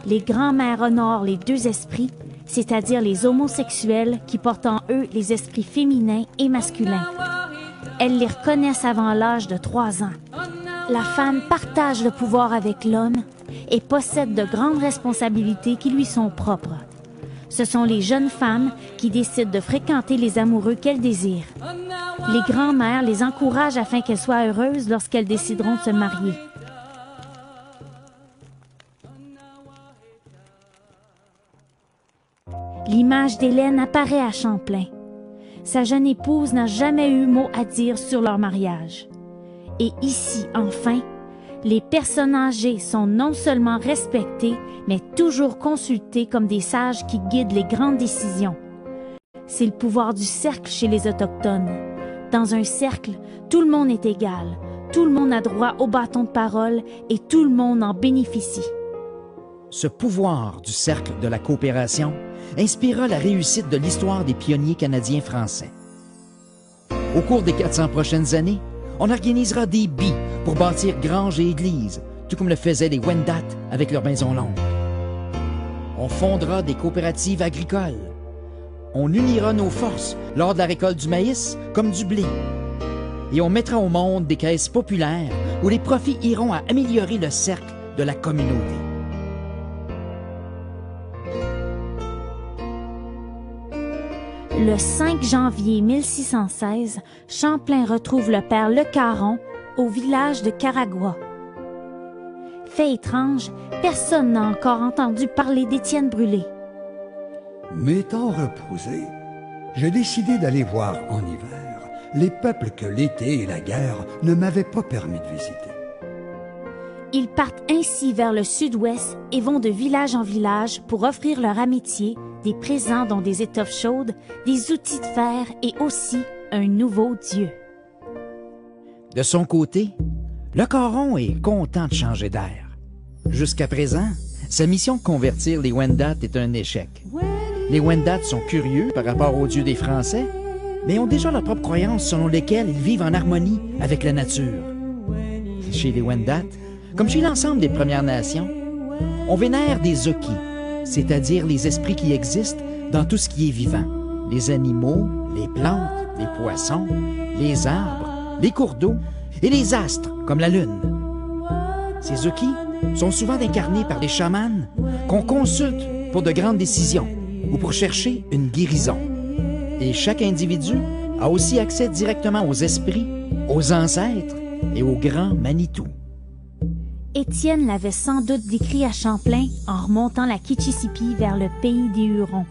C: Les grands-mères honorent les 2 esprits, c'est-à-dire les homosexuels qui portent en eux les esprits féminins et masculins. Elles les reconnaissent avant l'âge de 3 ans. La femme partage le pouvoir avec l'homme et possède de grandes responsabilités qui lui sont propres. Ce sont les jeunes femmes qui décident de fréquenter les amoureux qu'elles désirent. Les grands-mères les encouragent afin qu'elles soient heureuses lorsqu'elles décideront de se marier. L'image d'Hélène apparaît à Champlain. Sa jeune épouse n'a jamais eu mot à dire sur leur mariage. Et ici, enfin, les personnes âgées sont non seulement respectées, mais toujours consultées comme des sages qui guident les grandes décisions. C'est le pouvoir du cercle chez les Autochtones. Dans un cercle, tout le monde est égal, tout le monde a droit au bâton de parole et tout le monde en bénéficie.
D: Ce pouvoir du cercle de la coopération inspirera la réussite de l'histoire des pionniers canadiens français. Au cours des 400 prochaines années, on organisera des billes pour bâtir granges et églises, tout comme le faisaient les Wendat avec leurs maisons longues. On fondera des coopératives agricoles. On unira nos forces lors de la récolte du maïs comme du blé. Et on mettra au monde des caisses populaires où les profits iront à améliorer le cercle de la communauté.
C: Le 5 janvier 1616, Champlain retrouve le père Le Caron au village de Caragua. Fait étrange, personne n'a encore entendu parler d'Étienne Brûlé.
E: M'étant reposé, j'ai décidé d'aller voir en hiver les peuples que l'été et la guerre ne m'avaient pas permis de visiter.
C: Ils partent ainsi vers le sud-ouest et vont de village en village pour offrir leur amitié, des présents dont des étoffes chaudes, des outils de fer et aussi un nouveau dieu.
D: De son côté, Le Caron est content de changer d'air. Jusqu'à présent, sa mission de convertir les Wendat est un échec. Les Wendat sont curieux par rapport aux dieux des Français, mais ont déjà leurs propres croyances selon lesquelles ils vivent en harmonie avec la nature. Chez les Wendat, comme chez l'ensemble des Premières Nations, on vénère des Oki, c'est-à-dire les esprits qui existent dans tout ce qui est vivant, les animaux, les plantes, les poissons, les arbres, les cours d'eau et les astres, comme la Lune. Ces Oki sont souvent incarnés par des chamans qu'on consulte pour de grandes décisions ou pour chercher une guérison. Et chaque individu a aussi accès directement aux esprits, aux ancêtres et aux grands Manitou.
C: Étienne l'avait sans doute décrit à Champlain en remontant la Kichisipi vers le pays des Hurons.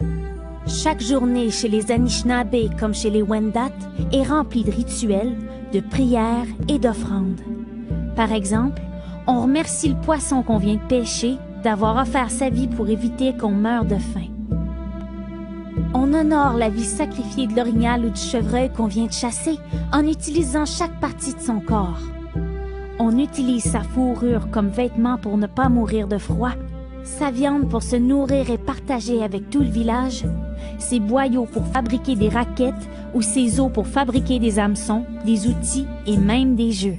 C: Chaque journée chez les Anishinaabe comme chez les Wendat est remplie de rituels, de prières et d'offrandes. Par exemple, on remercie le poisson qu'on vient de pêcher d'avoir offert sa vie pour éviter qu'on meure de faim. On honore la vie sacrifiée de l'orignal ou du chevreuil qu'on vient de chasser en utilisant chaque partie de son corps. On utilise sa fourrure comme vêtement pour ne pas mourir de froid, sa viande pour se nourrir et partager avec tout le village, ses boyaux pour fabriquer des raquettes ou ses os pour fabriquer des hameçons, des outils et même des jeux.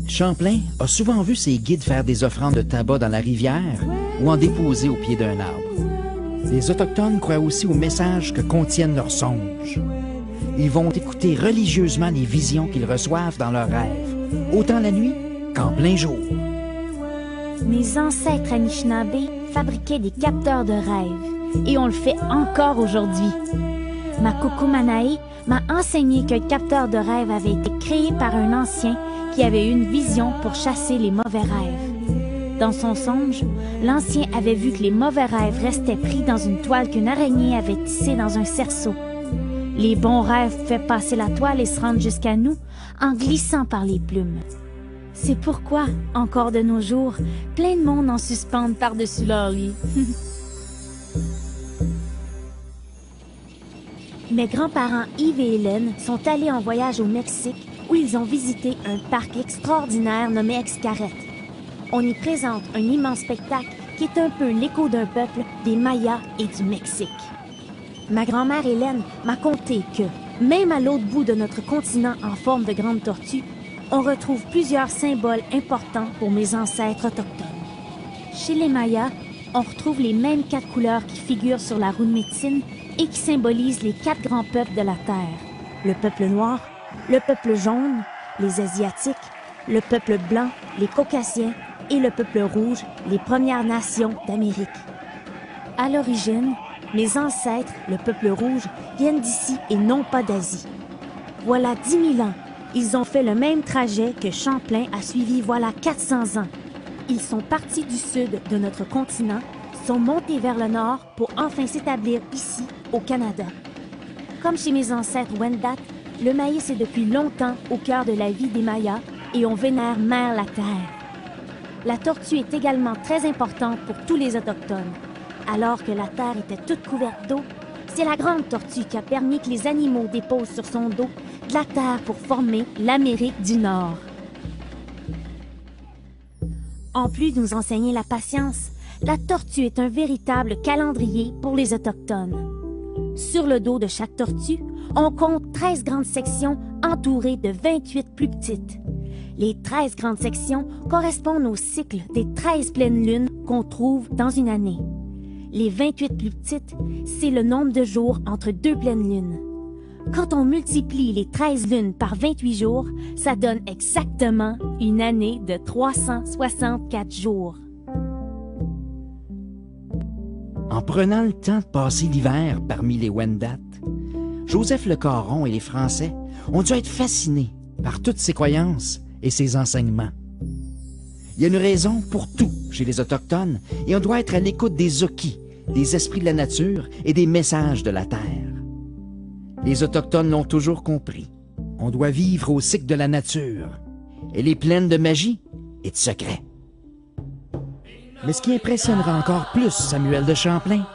D: Champlain a souvent vu ses guides faire des offrandes de tabac dans la rivière ou en déposer au pied d'un arbre. Les Autochtones croient aussi aux messages que contiennent leurs songes. Ils vont écouter religieusement les visions qu'ils reçoivent dans leurs rêves, autant la nuit qu'en plein jour.
C: Mes ancêtres Anishinaabe fabriquaient des capteurs de rêves et on le fait encore aujourd'hui. Ma Kukumanae m'a enseigné qu'un capteur de rêve avait été créé par un ancien qui avait une vision pour chasser les mauvais rêves. Dans son songe, l'ancien avait vu que les mauvais rêves restaient pris dans une toile qu'une araignée avait tissée dans un cerceau. Les bons rêves pouvaient passer la toile et se rendre jusqu'à nous en glissant par les plumes. C'est pourquoi, encore de nos jours, plein de monde en suspendent par-dessus leur lit. Mes grands-parents Yves et Hélène sont allés en voyage au Mexique où ils ont visité un parc extraordinaire nommé Xcaret. On y présente un immense spectacle qui est un peu l'écho d'un peuple des Mayas et du Mexique. Ma grand-mère Hélène m'a conté que, même à l'autre bout de notre continent en forme de grande tortue, on retrouve plusieurs symboles importants pour mes ancêtres autochtones. Chez les Mayas, on retrouve les mêmes 4 couleurs qui figurent sur la roue de médecine et qui symbolisent les 4 grands peuples de la Terre. Le peuple noir, le peuple jaune, les Asiatiques, le peuple blanc, les Caucasiens et le peuple rouge, les Premières Nations d'Amérique. À l'origine, mes ancêtres, le peuple rouge, viennent d'ici et non pas d'Asie. Voilà 10 000 ans, ils ont fait le même trajet que Champlain a suivi voilà 400 ans. Ils sont partis du sud de notre continent, sont montés vers le nord pour enfin s'établir ici, au Canada. Comme chez mes ancêtres Wendat, le maïs est depuis longtemps au cœur de la vie des Mayas et on vénère Mère la Terre. La tortue est également très importante pour tous les Autochtones. Alors que la Terre était toute couverte d'eau, c'est la grande tortue qui a permis que les animaux déposent sur son dos de la terre pour former l'Amérique du Nord. En plus de nous enseigner la patience, la tortue est un véritable calendrier pour les Autochtones. Sur le dos de chaque tortue, on compte 13 grandes sections entourées de 28 plus petites. Les 13 grandes sections correspondent au cycle des 13 pleines lunes qu'on trouve dans une année. Les 28 plus petites, c'est le nombre de jours entre 2 pleines lunes. Quand on multiplie les 13 lunes par 28 jours, ça donne exactement une année de 364 jours.
D: En prenant le temps de passer l'hiver parmi les Wendat, Joseph Le Caron et les Français ont dû être fascinés par toutes ces croyances et ces enseignements. Il y a une raison pour tout chez les Autochtones et on doit être à l'écoute des Oki, des esprits de la nature et des messages de la Terre. Les Autochtones l'ont toujours compris. On doit vivre au cycle de la nature. Elle est pleine de magie et de secrets. Mais ce qui impressionnera encore plus Samuel de Champlain,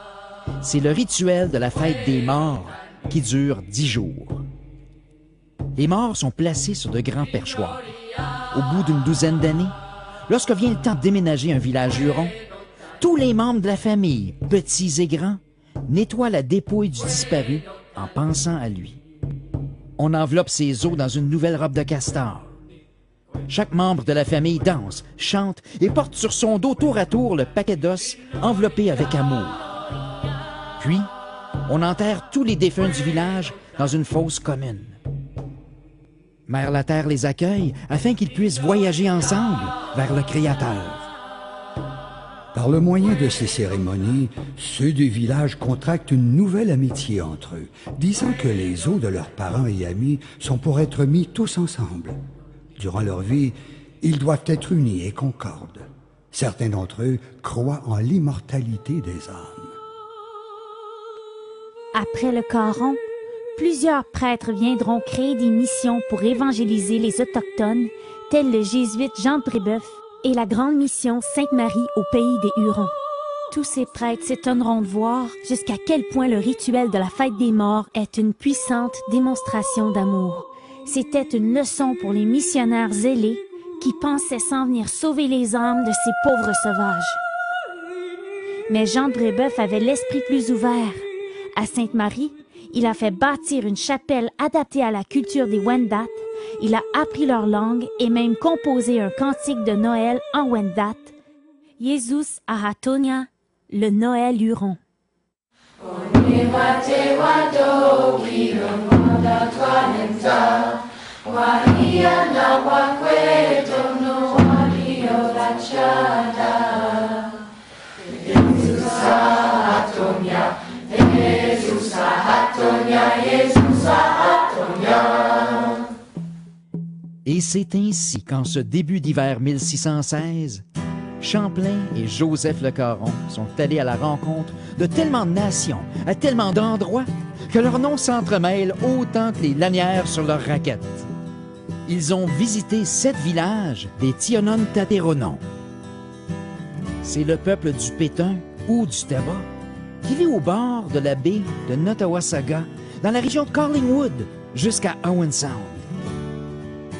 D: c'est le rituel de la fête des morts qui dure 10 jours. Les morts sont placés sur de grands perchoirs. Au bout d'une douzaine d'années, lorsque vient le temps de déménager un village huron, tous les membres de la famille, petits et grands, nettoient la dépouille du disparu en pensant à lui. On enveloppe ses os dans une nouvelle robe de castor. Chaque membre de la famille danse, chante et porte sur son dos tour à tour le paquet d'os enveloppé avec amour. Puis, on enterre tous les défunts du village dans une fosse commune. Mère la Terre les accueille afin qu'ils puissent voyager ensemble vers le Créateur.
E: Par le moyen de ces cérémonies, ceux du village contractent une nouvelle amitié entre eux, disant que les os de leurs parents et amis sont pour être mis tous ensemble. Durant leur vie, ils doivent être unis et concordent. Certains d'entre eux croient en l'immortalité des âmes.
C: Après le Caron, plusieurs prêtres viendront créer des missions pour évangéliser les Autochtones, tels le jésuite Jean de Brébeuf et la grande mission Sainte-Marie au pays des Hurons. Tous ces prêtres s'étonneront de voir jusqu'à quel point le rituel de la fête des morts est une puissante démonstration d'amour. C'était une leçon pour les missionnaires zélés qui pensaient s'en venir sauver les âmes de ces pauvres sauvages. Mais Jean de Brébeuf avait l'esprit plus ouvert. À Sainte-Marie, il a fait bâtir une chapelle adaptée à la culture des Wendat. Il a appris leur langue et même composé un cantique de Noël en Wendat, Jesus Ahatonia, le Noël Huron.
D: Et c'est ainsi qu'en ce début d'hiver 1616, Champlain et Joseph Le Caron sont allés à la rencontre de tellement de nations, à tellement d'endroits, que leurs noms s'entremêlent autant que les lanières sur leurs raquettes. Ils ont visité 7 villages des Tionon-Tateronon. C'est le peuple du Pétain ou du Tabac qui vit au bord de la baie de Nottawasaga, dans la région de Collingwood, jusqu'à Owen Sound.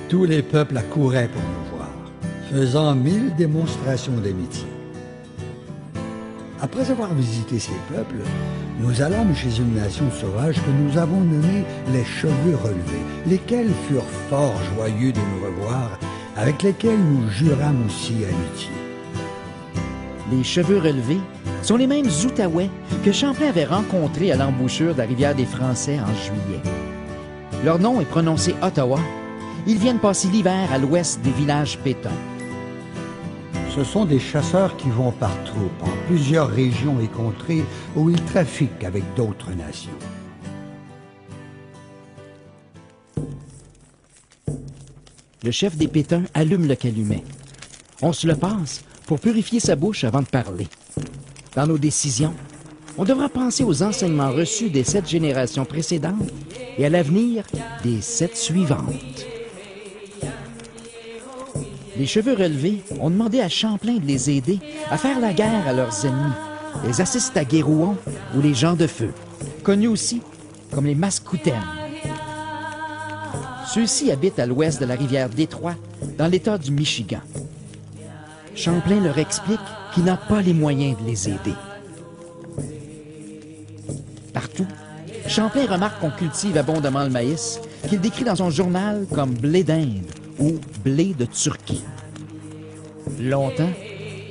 E: Tous les peuples accouraient pour nous voir, faisant 1000 démonstrations d'amitié. Après avoir visité ces peuples, nous allâmes chez une nation sauvage que nous avons nommée les Cheveux Relevés, lesquels furent fort joyeux de nous revoir, avec lesquels nous jurâmes aussi amitié.
D: Les Cheveux Relevés sont les mêmes Outaouais que Champlain avait rencontrés à l'embouchure de la rivière des Français en juillet. Leur nom est prononcé Ottawa. Ils viennent passer l'hiver à l'ouest des villages pétons.
E: Ce sont des chasseurs qui vont par troupes en plusieurs régions et contrées où ils trafiquent avec d'autres nations.
D: Le chef des Pétuns allume le calumet. On se le passe pour purifier sa bouche avant de parler. Dans nos décisions, on devra penser aux enseignements reçus des 7 générations précédentes et à l'avenir des 7 suivantes. Les Cheveux Relevés ont demandé à Champlain de les aider à faire la guerre à leurs ennemis, les Assistagérouons ou les Gens de Feu, connus aussi comme les Mascoutaines. Ceux-ci habitent à l'ouest de la rivière Détroit, dans l'État du Michigan. Champlain leur explique qu'il n'a pas les moyens de les aider. Partout, Champlain remarque qu'on cultive abondamment le maïs, qu'il décrit dans son journal comme blé d'Inde ou blé de Turquie. Longtemps,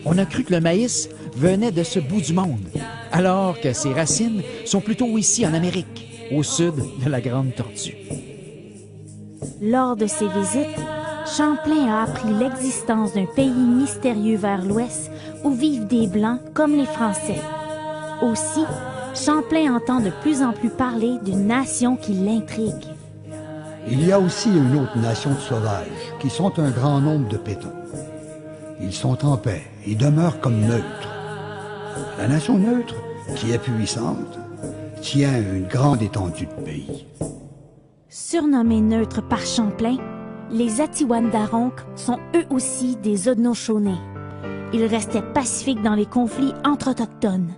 D: on a cru que le maïs venait de ce bout du monde, alors que ses racines sont plutôt ici en Amérique, au sud de la Grande Tortue.
C: Lors de ses visites, Champlain a appris l'existence d'un pays mystérieux vers l'ouest où vivent des Blancs comme les Français. Aussi, Champlain entend de plus en plus parler d'une nation qui l'intrigue.
E: Il y a aussi une autre nation de sauvages, qui sont un grand nombre de Pétons. Ils sont en paix et demeurent comme neutres. La nation neutre, qui est puissante, tient une grande étendue de pays.
C: Surnommés neutres par Champlain, les Atiwandaronks sont eux aussi des Haudenosaunee. Ils restaient pacifiques dans les conflits entre autochtones.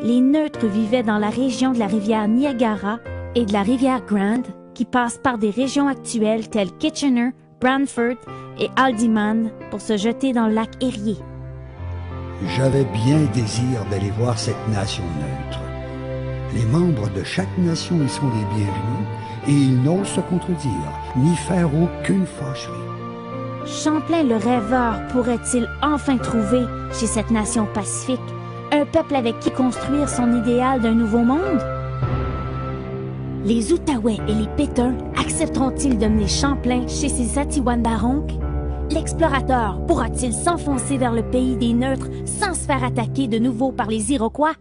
C: Les neutres vivaient dans la région de la rivière Niagara et de la rivière Grand, qui passent par des régions actuelles telles Kitchener, Brantford et Haldimand pour se jeter dans le lac Erie.
E: J'avais bien désir d'aller voir cette nation neutre. Les membres de chaque nation y sont les bienvenus et ils n'osent se contredire, ni faire aucune fâcherie.
C: Champlain le rêveur pourrait-il enfin trouver, chez cette nation pacifique, un peuple avec qui construire son idéal d'un nouveau monde? Les Outaouais et les Pétuns accepteront-ils de mener Champlain chez ses Atiwandaronks? L'explorateur pourra-t-il s'enfoncer vers le pays des Neutres sans se faire attaquer de nouveau par les Iroquois?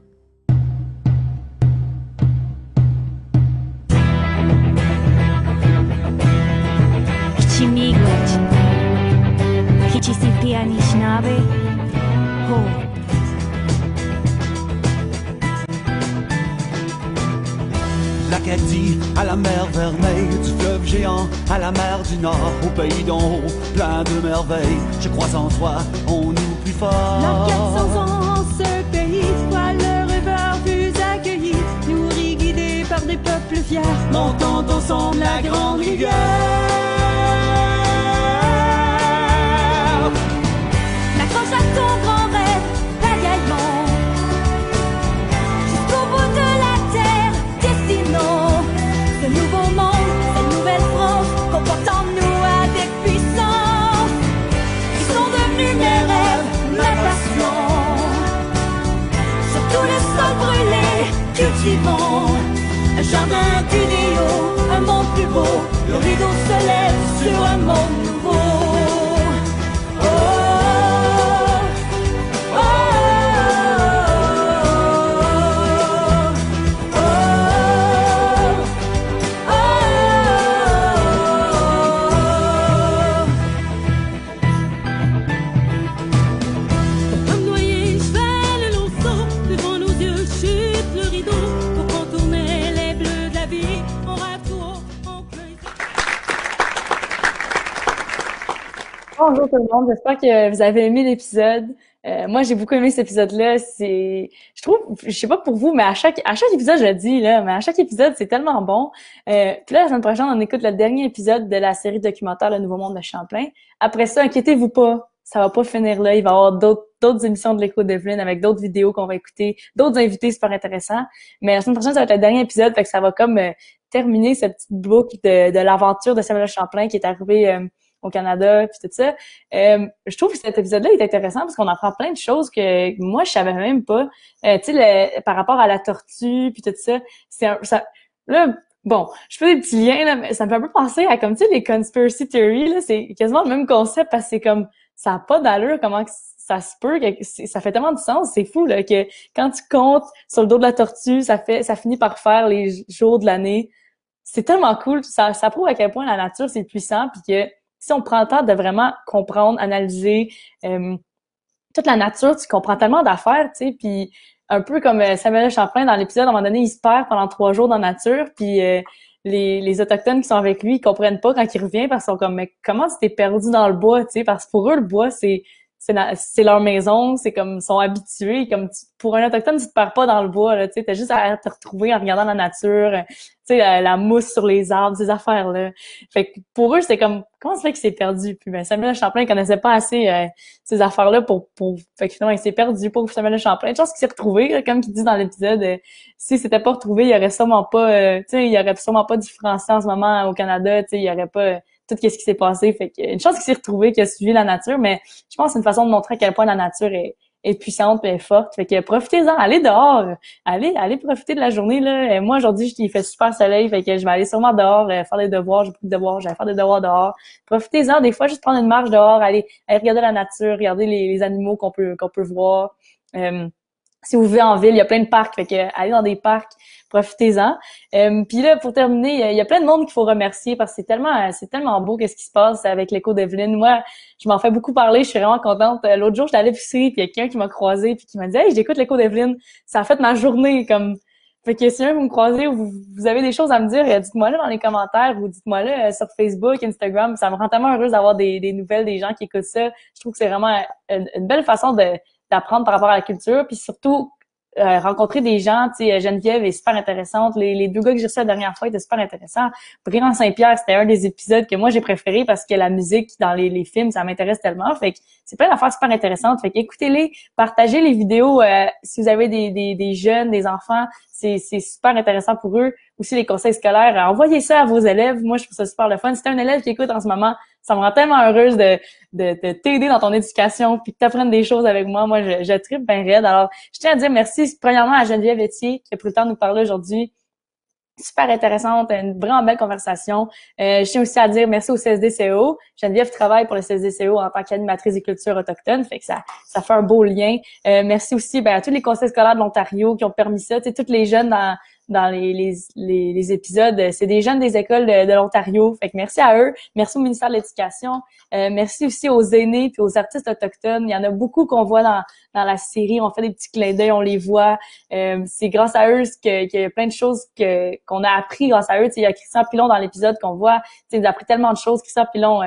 C: Chimigwech, Kichisipi Anishinaabe, Ho.
F: L'Acadie à la mer Vermeille, du fleuve géant à la mer du Nord, au pays d'en haut, plein de merveilles. Je crois en toi, on nous plus fort.
G: Dans 400 ans, en ce pays, toi le rêveur plus accueilli, nourri, guidé par des peuples fiers,
F: Montons ensemble la grande rivière.
G: Accroche à ton grand rêve, bagaillement, jusqu'au bout de la terre, dessinons ce nouveau monde, cette nouvelle France, comportons-nous avec puissance, qui sont devenus mes rêves, ma passion. Sur tout le sol brûlé, cultivons un jardin d'idéaux, un monde plus beau, le rideau se lève sur un monde nouveau. Oh, oh, oh, oh, Comme noyé, cheval long saut, devant nos yeux chute le rideau, pour contourner les bleus de la vie, on rêve tout haut, on cueille.
A: Bonjour tout le monde, j'espère que vous avez aimé l'épisode. Moi, j'ai beaucoup aimé cet épisode-là. Je trouve, je sais pas pour vous, mais à chaque épisode, je le dis là, mais à chaque épisode, c'est tellement bon. Puis là, la semaine prochaine, on écoute le dernier épisode de la série documentaire Le Nouveau Monde de Champlain. Après ça, inquiétez-vous pas, ça va pas finir là. Il va y avoir d'autres émissions de l'Écho d'Evelyn avec d'autres vidéos qu'on va écouter, d'autres invités super intéressants. Mais la semaine prochaine, ça va être le dernier épisode, fait que ça va comme terminer cette petite boucle de l'aventure de Samuel Champlain qui est arrivé au Canada, puis tout ça. Je trouve que cet épisode-là est intéressant parce qu'on apprend plein de choses que moi, je savais même pas. Tu sais, par rapport à la tortue, puis tout ça. Là, bon, je fais des petits liens, là, mais ça me fait un peu penser à, comme, tu sais, les conspiracy theories, là. C'est quasiment le même concept parce que c'est comme, ça a pas d'allure, comment que ça se peut, ça fait tellement de sens. C'est fou, là, que quand tu comptes sur le dos de la tortue, ça finit par faire les jours de l'année. C'est tellement cool. Ça prouve à quel point la nature, c'est puissant, puis que, si on prend le temps de vraiment comprendre, analyser toute la nature, tu comprends tellement d'affaires, tu sais, puis un peu comme Samuel Champlain dans l'épisode, à un moment donné, il se perd pendant 3 jours dans la nature, puis les Autochtones qui sont avec lui, ils comprennent pas quand il revient parce qu'ils sont comme, mais comment tu t'es perdu dans le bois, tu sais, parce que pour eux, le bois, c'est leur maison, c'est comme, ils sont habitués, comme, pour un Autochtone, tu te perds pas dans le bois, là, tu sais, t'as juste à te retrouver en regardant la nature, tu sais, la mousse sur les arbres, ces affaires-là. Fait que pour eux, c'est comme, comment ça fait qu'il s'est perdu? Puis ben, Samuel Champlain connaissait pas assez ces affaires-là pour fait que finalement, il s'est perdu pour Samuel Champlain. Je pense qu'il s'est retrouvé, là, comme il dit dans l'épisode, si c'était pas retrouvé, il aurait sûrement pas, tu sais, il aurait sûrement pas du français en ce moment au Canada, tu sais, il y aurait pas tout ce qui s'est passé. Fait que une chance qu'il s'est retrouvé, qu'il a suivi la nature, mais je pense que c'est une façon de montrer à quel point la nature est puissante et forte. Fait que profitez-en, allez dehors, allez profiter de la journée, là. Et moi, aujourd'hui, il fait super soleil, fait que je vais aller sûrement dehors, faire des devoirs, j'ai beaucoup de devoirs, j'allais faire des devoirs dehors. Profitez-en, des fois, juste prendre une marche dehors, aller regarder la nature, regarder les animaux qu'on peut voir. Si vous vivez en ville, il y a plein de parcs, fait que allez dans des parcs, profitez-en. Puis là, pour terminer, il y a plein de monde qu'il faut remercier parce que c'est tellement beau qu'est-ce qui se passe avec l'Écho d'Evelyn. Moi, je m'en fais beaucoup parler, je suis vraiment contente. L'autre jour, j'étais à l'épicerie, puis il y a quelqu'un qui m'a croisé puis qui m'a dit "Hey, j'écoute l'Écho d'Evelyn, ça a fait ma journée comme." Fait que si vous me croisez ou vous avez des choses à me dire, dites-moi là dans les commentaires ou dites-moi là sur Facebook, Instagram. Ça me rend tellement heureuse d'avoir des nouvelles des gens qui écoutent ça. Je trouve que c'est vraiment une belle façon d'apprendre par rapport à la culture, puis surtout rencontrer des gens, tu sais, Geneviève est super intéressante, les 2 gars que j'ai reçus la dernière fois étaient super intéressants. Brian Saint-Pierre, c'était un des épisodes que moi j'ai préféré parce que la musique dans les films, ça m'intéresse tellement, fait que c'est plein d'affaires super intéressantes, fait qu'écoutez-les, partagez les vidéos si vous avez des jeunes, des enfants, c'est super intéressant pour eux. Aussi les conseils scolaires, envoyez ça à vos élèves. Moi, je trouve ça super le fun. Si t'es un élève qui écoute en ce moment, ça me rend tellement heureuse de t'aider dans ton éducation puis que t'apprennes des choses avec moi. Moi, je tripe bien raide. Alors, je tiens à dire merci premièrement à Geneviève Etier qui a pris le temps de nous parler aujourd'hui. super intéressante, une vraiment belle conversation. Je tiens aussi à dire merci au CSDCO. Geneviève travaille pour le CSDCO en tant qu'animatrice des cultures autochtones, fait que ça fait un beau lien. Merci aussi à tous les conseils scolaires de l'Ontario qui ont permis ça. Tu sais, tous les jeunes dans les épisodes, c'est des jeunes des écoles de l'Ontario. Fait que merci à eux. Merci au ministère de l'Éducation. Merci aussi aux aînés puis aux artistes autochtones. Il y en a beaucoup qu'on voit dans la série. On fait des petits clins d'œil, on les voit. C'est grâce à eux qu'il y a plein de choses qu'on a appris grâce à eux. Tu sais, il y a Christian Pilon dans l'épisode qu'on voit. Tu sais, il a appris tellement de choses. Christian Pilon,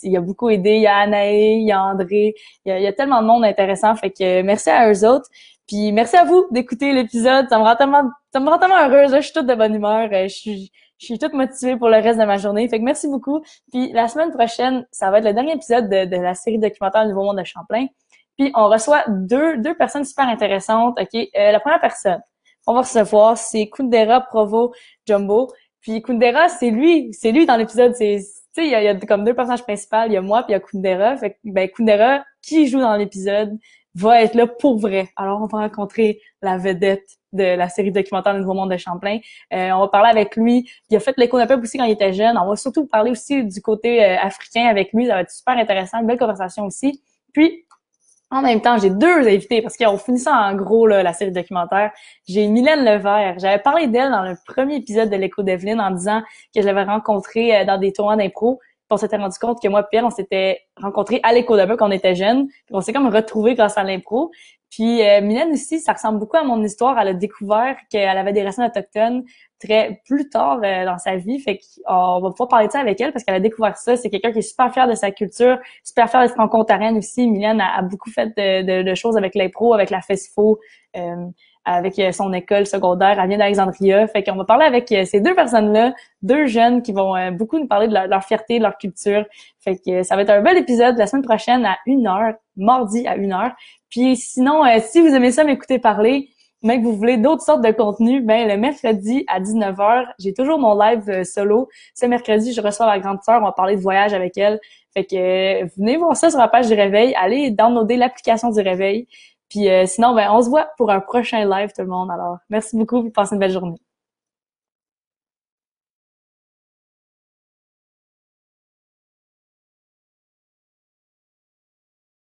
A: il a beaucoup aidé. Il y a Anaé, il y a André. Il y a tellement de monde intéressant. Fait que merci à eux autres. Puis merci à vous d'écouter l'épisode. Ça me rend tellement heureuse. Là, je suis toute de bonne humeur. Je suis toute motivée pour le reste de ma journée. Fait que merci beaucoup. Puis la semaine prochaine, ça va être le dernier épisode de la série documentaire Le Nouveau Monde de Champlain. Puis on reçoit deux personnes super intéressantes. OK, la première personne qu'on va recevoir, c'est Kundera Provo Jumbo. Puis Kundera, c'est lui dans l'épisode. Tu sais, il y a comme deux personnages principaux. Il y a moi puis il y a Kundera. Fait que Kundera, qui joue dans l'épisode, va être là pour vrai. Alors, on va rencontrer la vedette de la série documentaire Le Nouveau Monde de Champlain. On va parler avec lui. Il a fait l'écho d'un peuple aussi quand il était jeune. On va surtout parler aussi du côté africain avec lui. Ça va être super intéressant. Une belle conversation aussi. Puis, en même temps, j'ai deux invités parce qu'on finit ça en gros, là, la série documentaire. J'ai Mylène Levert. J'avais parlé d'elle dans le premier épisode de l'Écho d'Evelyne en disant que je l'avais rencontrée dans des tournois d'impro. On s'était rendu compte que moi et elle, on s'était rencontrés à l'Écho d'Evelyne quand on était jeunes. Puis on s'est comme retrouvés grâce à l'impro. Puis Mylène aussi, ça ressemble beaucoup à mon histoire. Elle a découvert qu'elle avait des racines autochtones plus tard dans sa vie. Fait qu'on va pouvoir parler de ça avec elle parce qu'elle a découvert ça. C'est quelqu'un qui est super fier de sa culture, super fier d'être franco-ontarienne aussi. Mylène a beaucoup fait de choses avec l'impro, avec la FESFO, avec son école secondaire. Elle vient d'Alexandria. Fait qu'on va parler avec ces deux personnes-là, deux jeunes qui vont beaucoup nous parler de leur fierté, de leur culture. Fait que ça va être un bel épisode la semaine prochaine à 1h, mardi à 1h. Puis sinon, si vous aimez ça m'écouter parler, mais que vous voulez d'autres sortes de contenus, le mercredi à 19h, j'ai toujours mon live solo. Ce mercredi, je reçois la grande sœur, on va parler de voyage avec elle. Fait que venez voir ça sur la page du Réveil, allez downloader l'application du Réveil. Puis sinon, on se voit pour un prochain live tout le monde. Alors, merci beaucoup et passez une belle journée.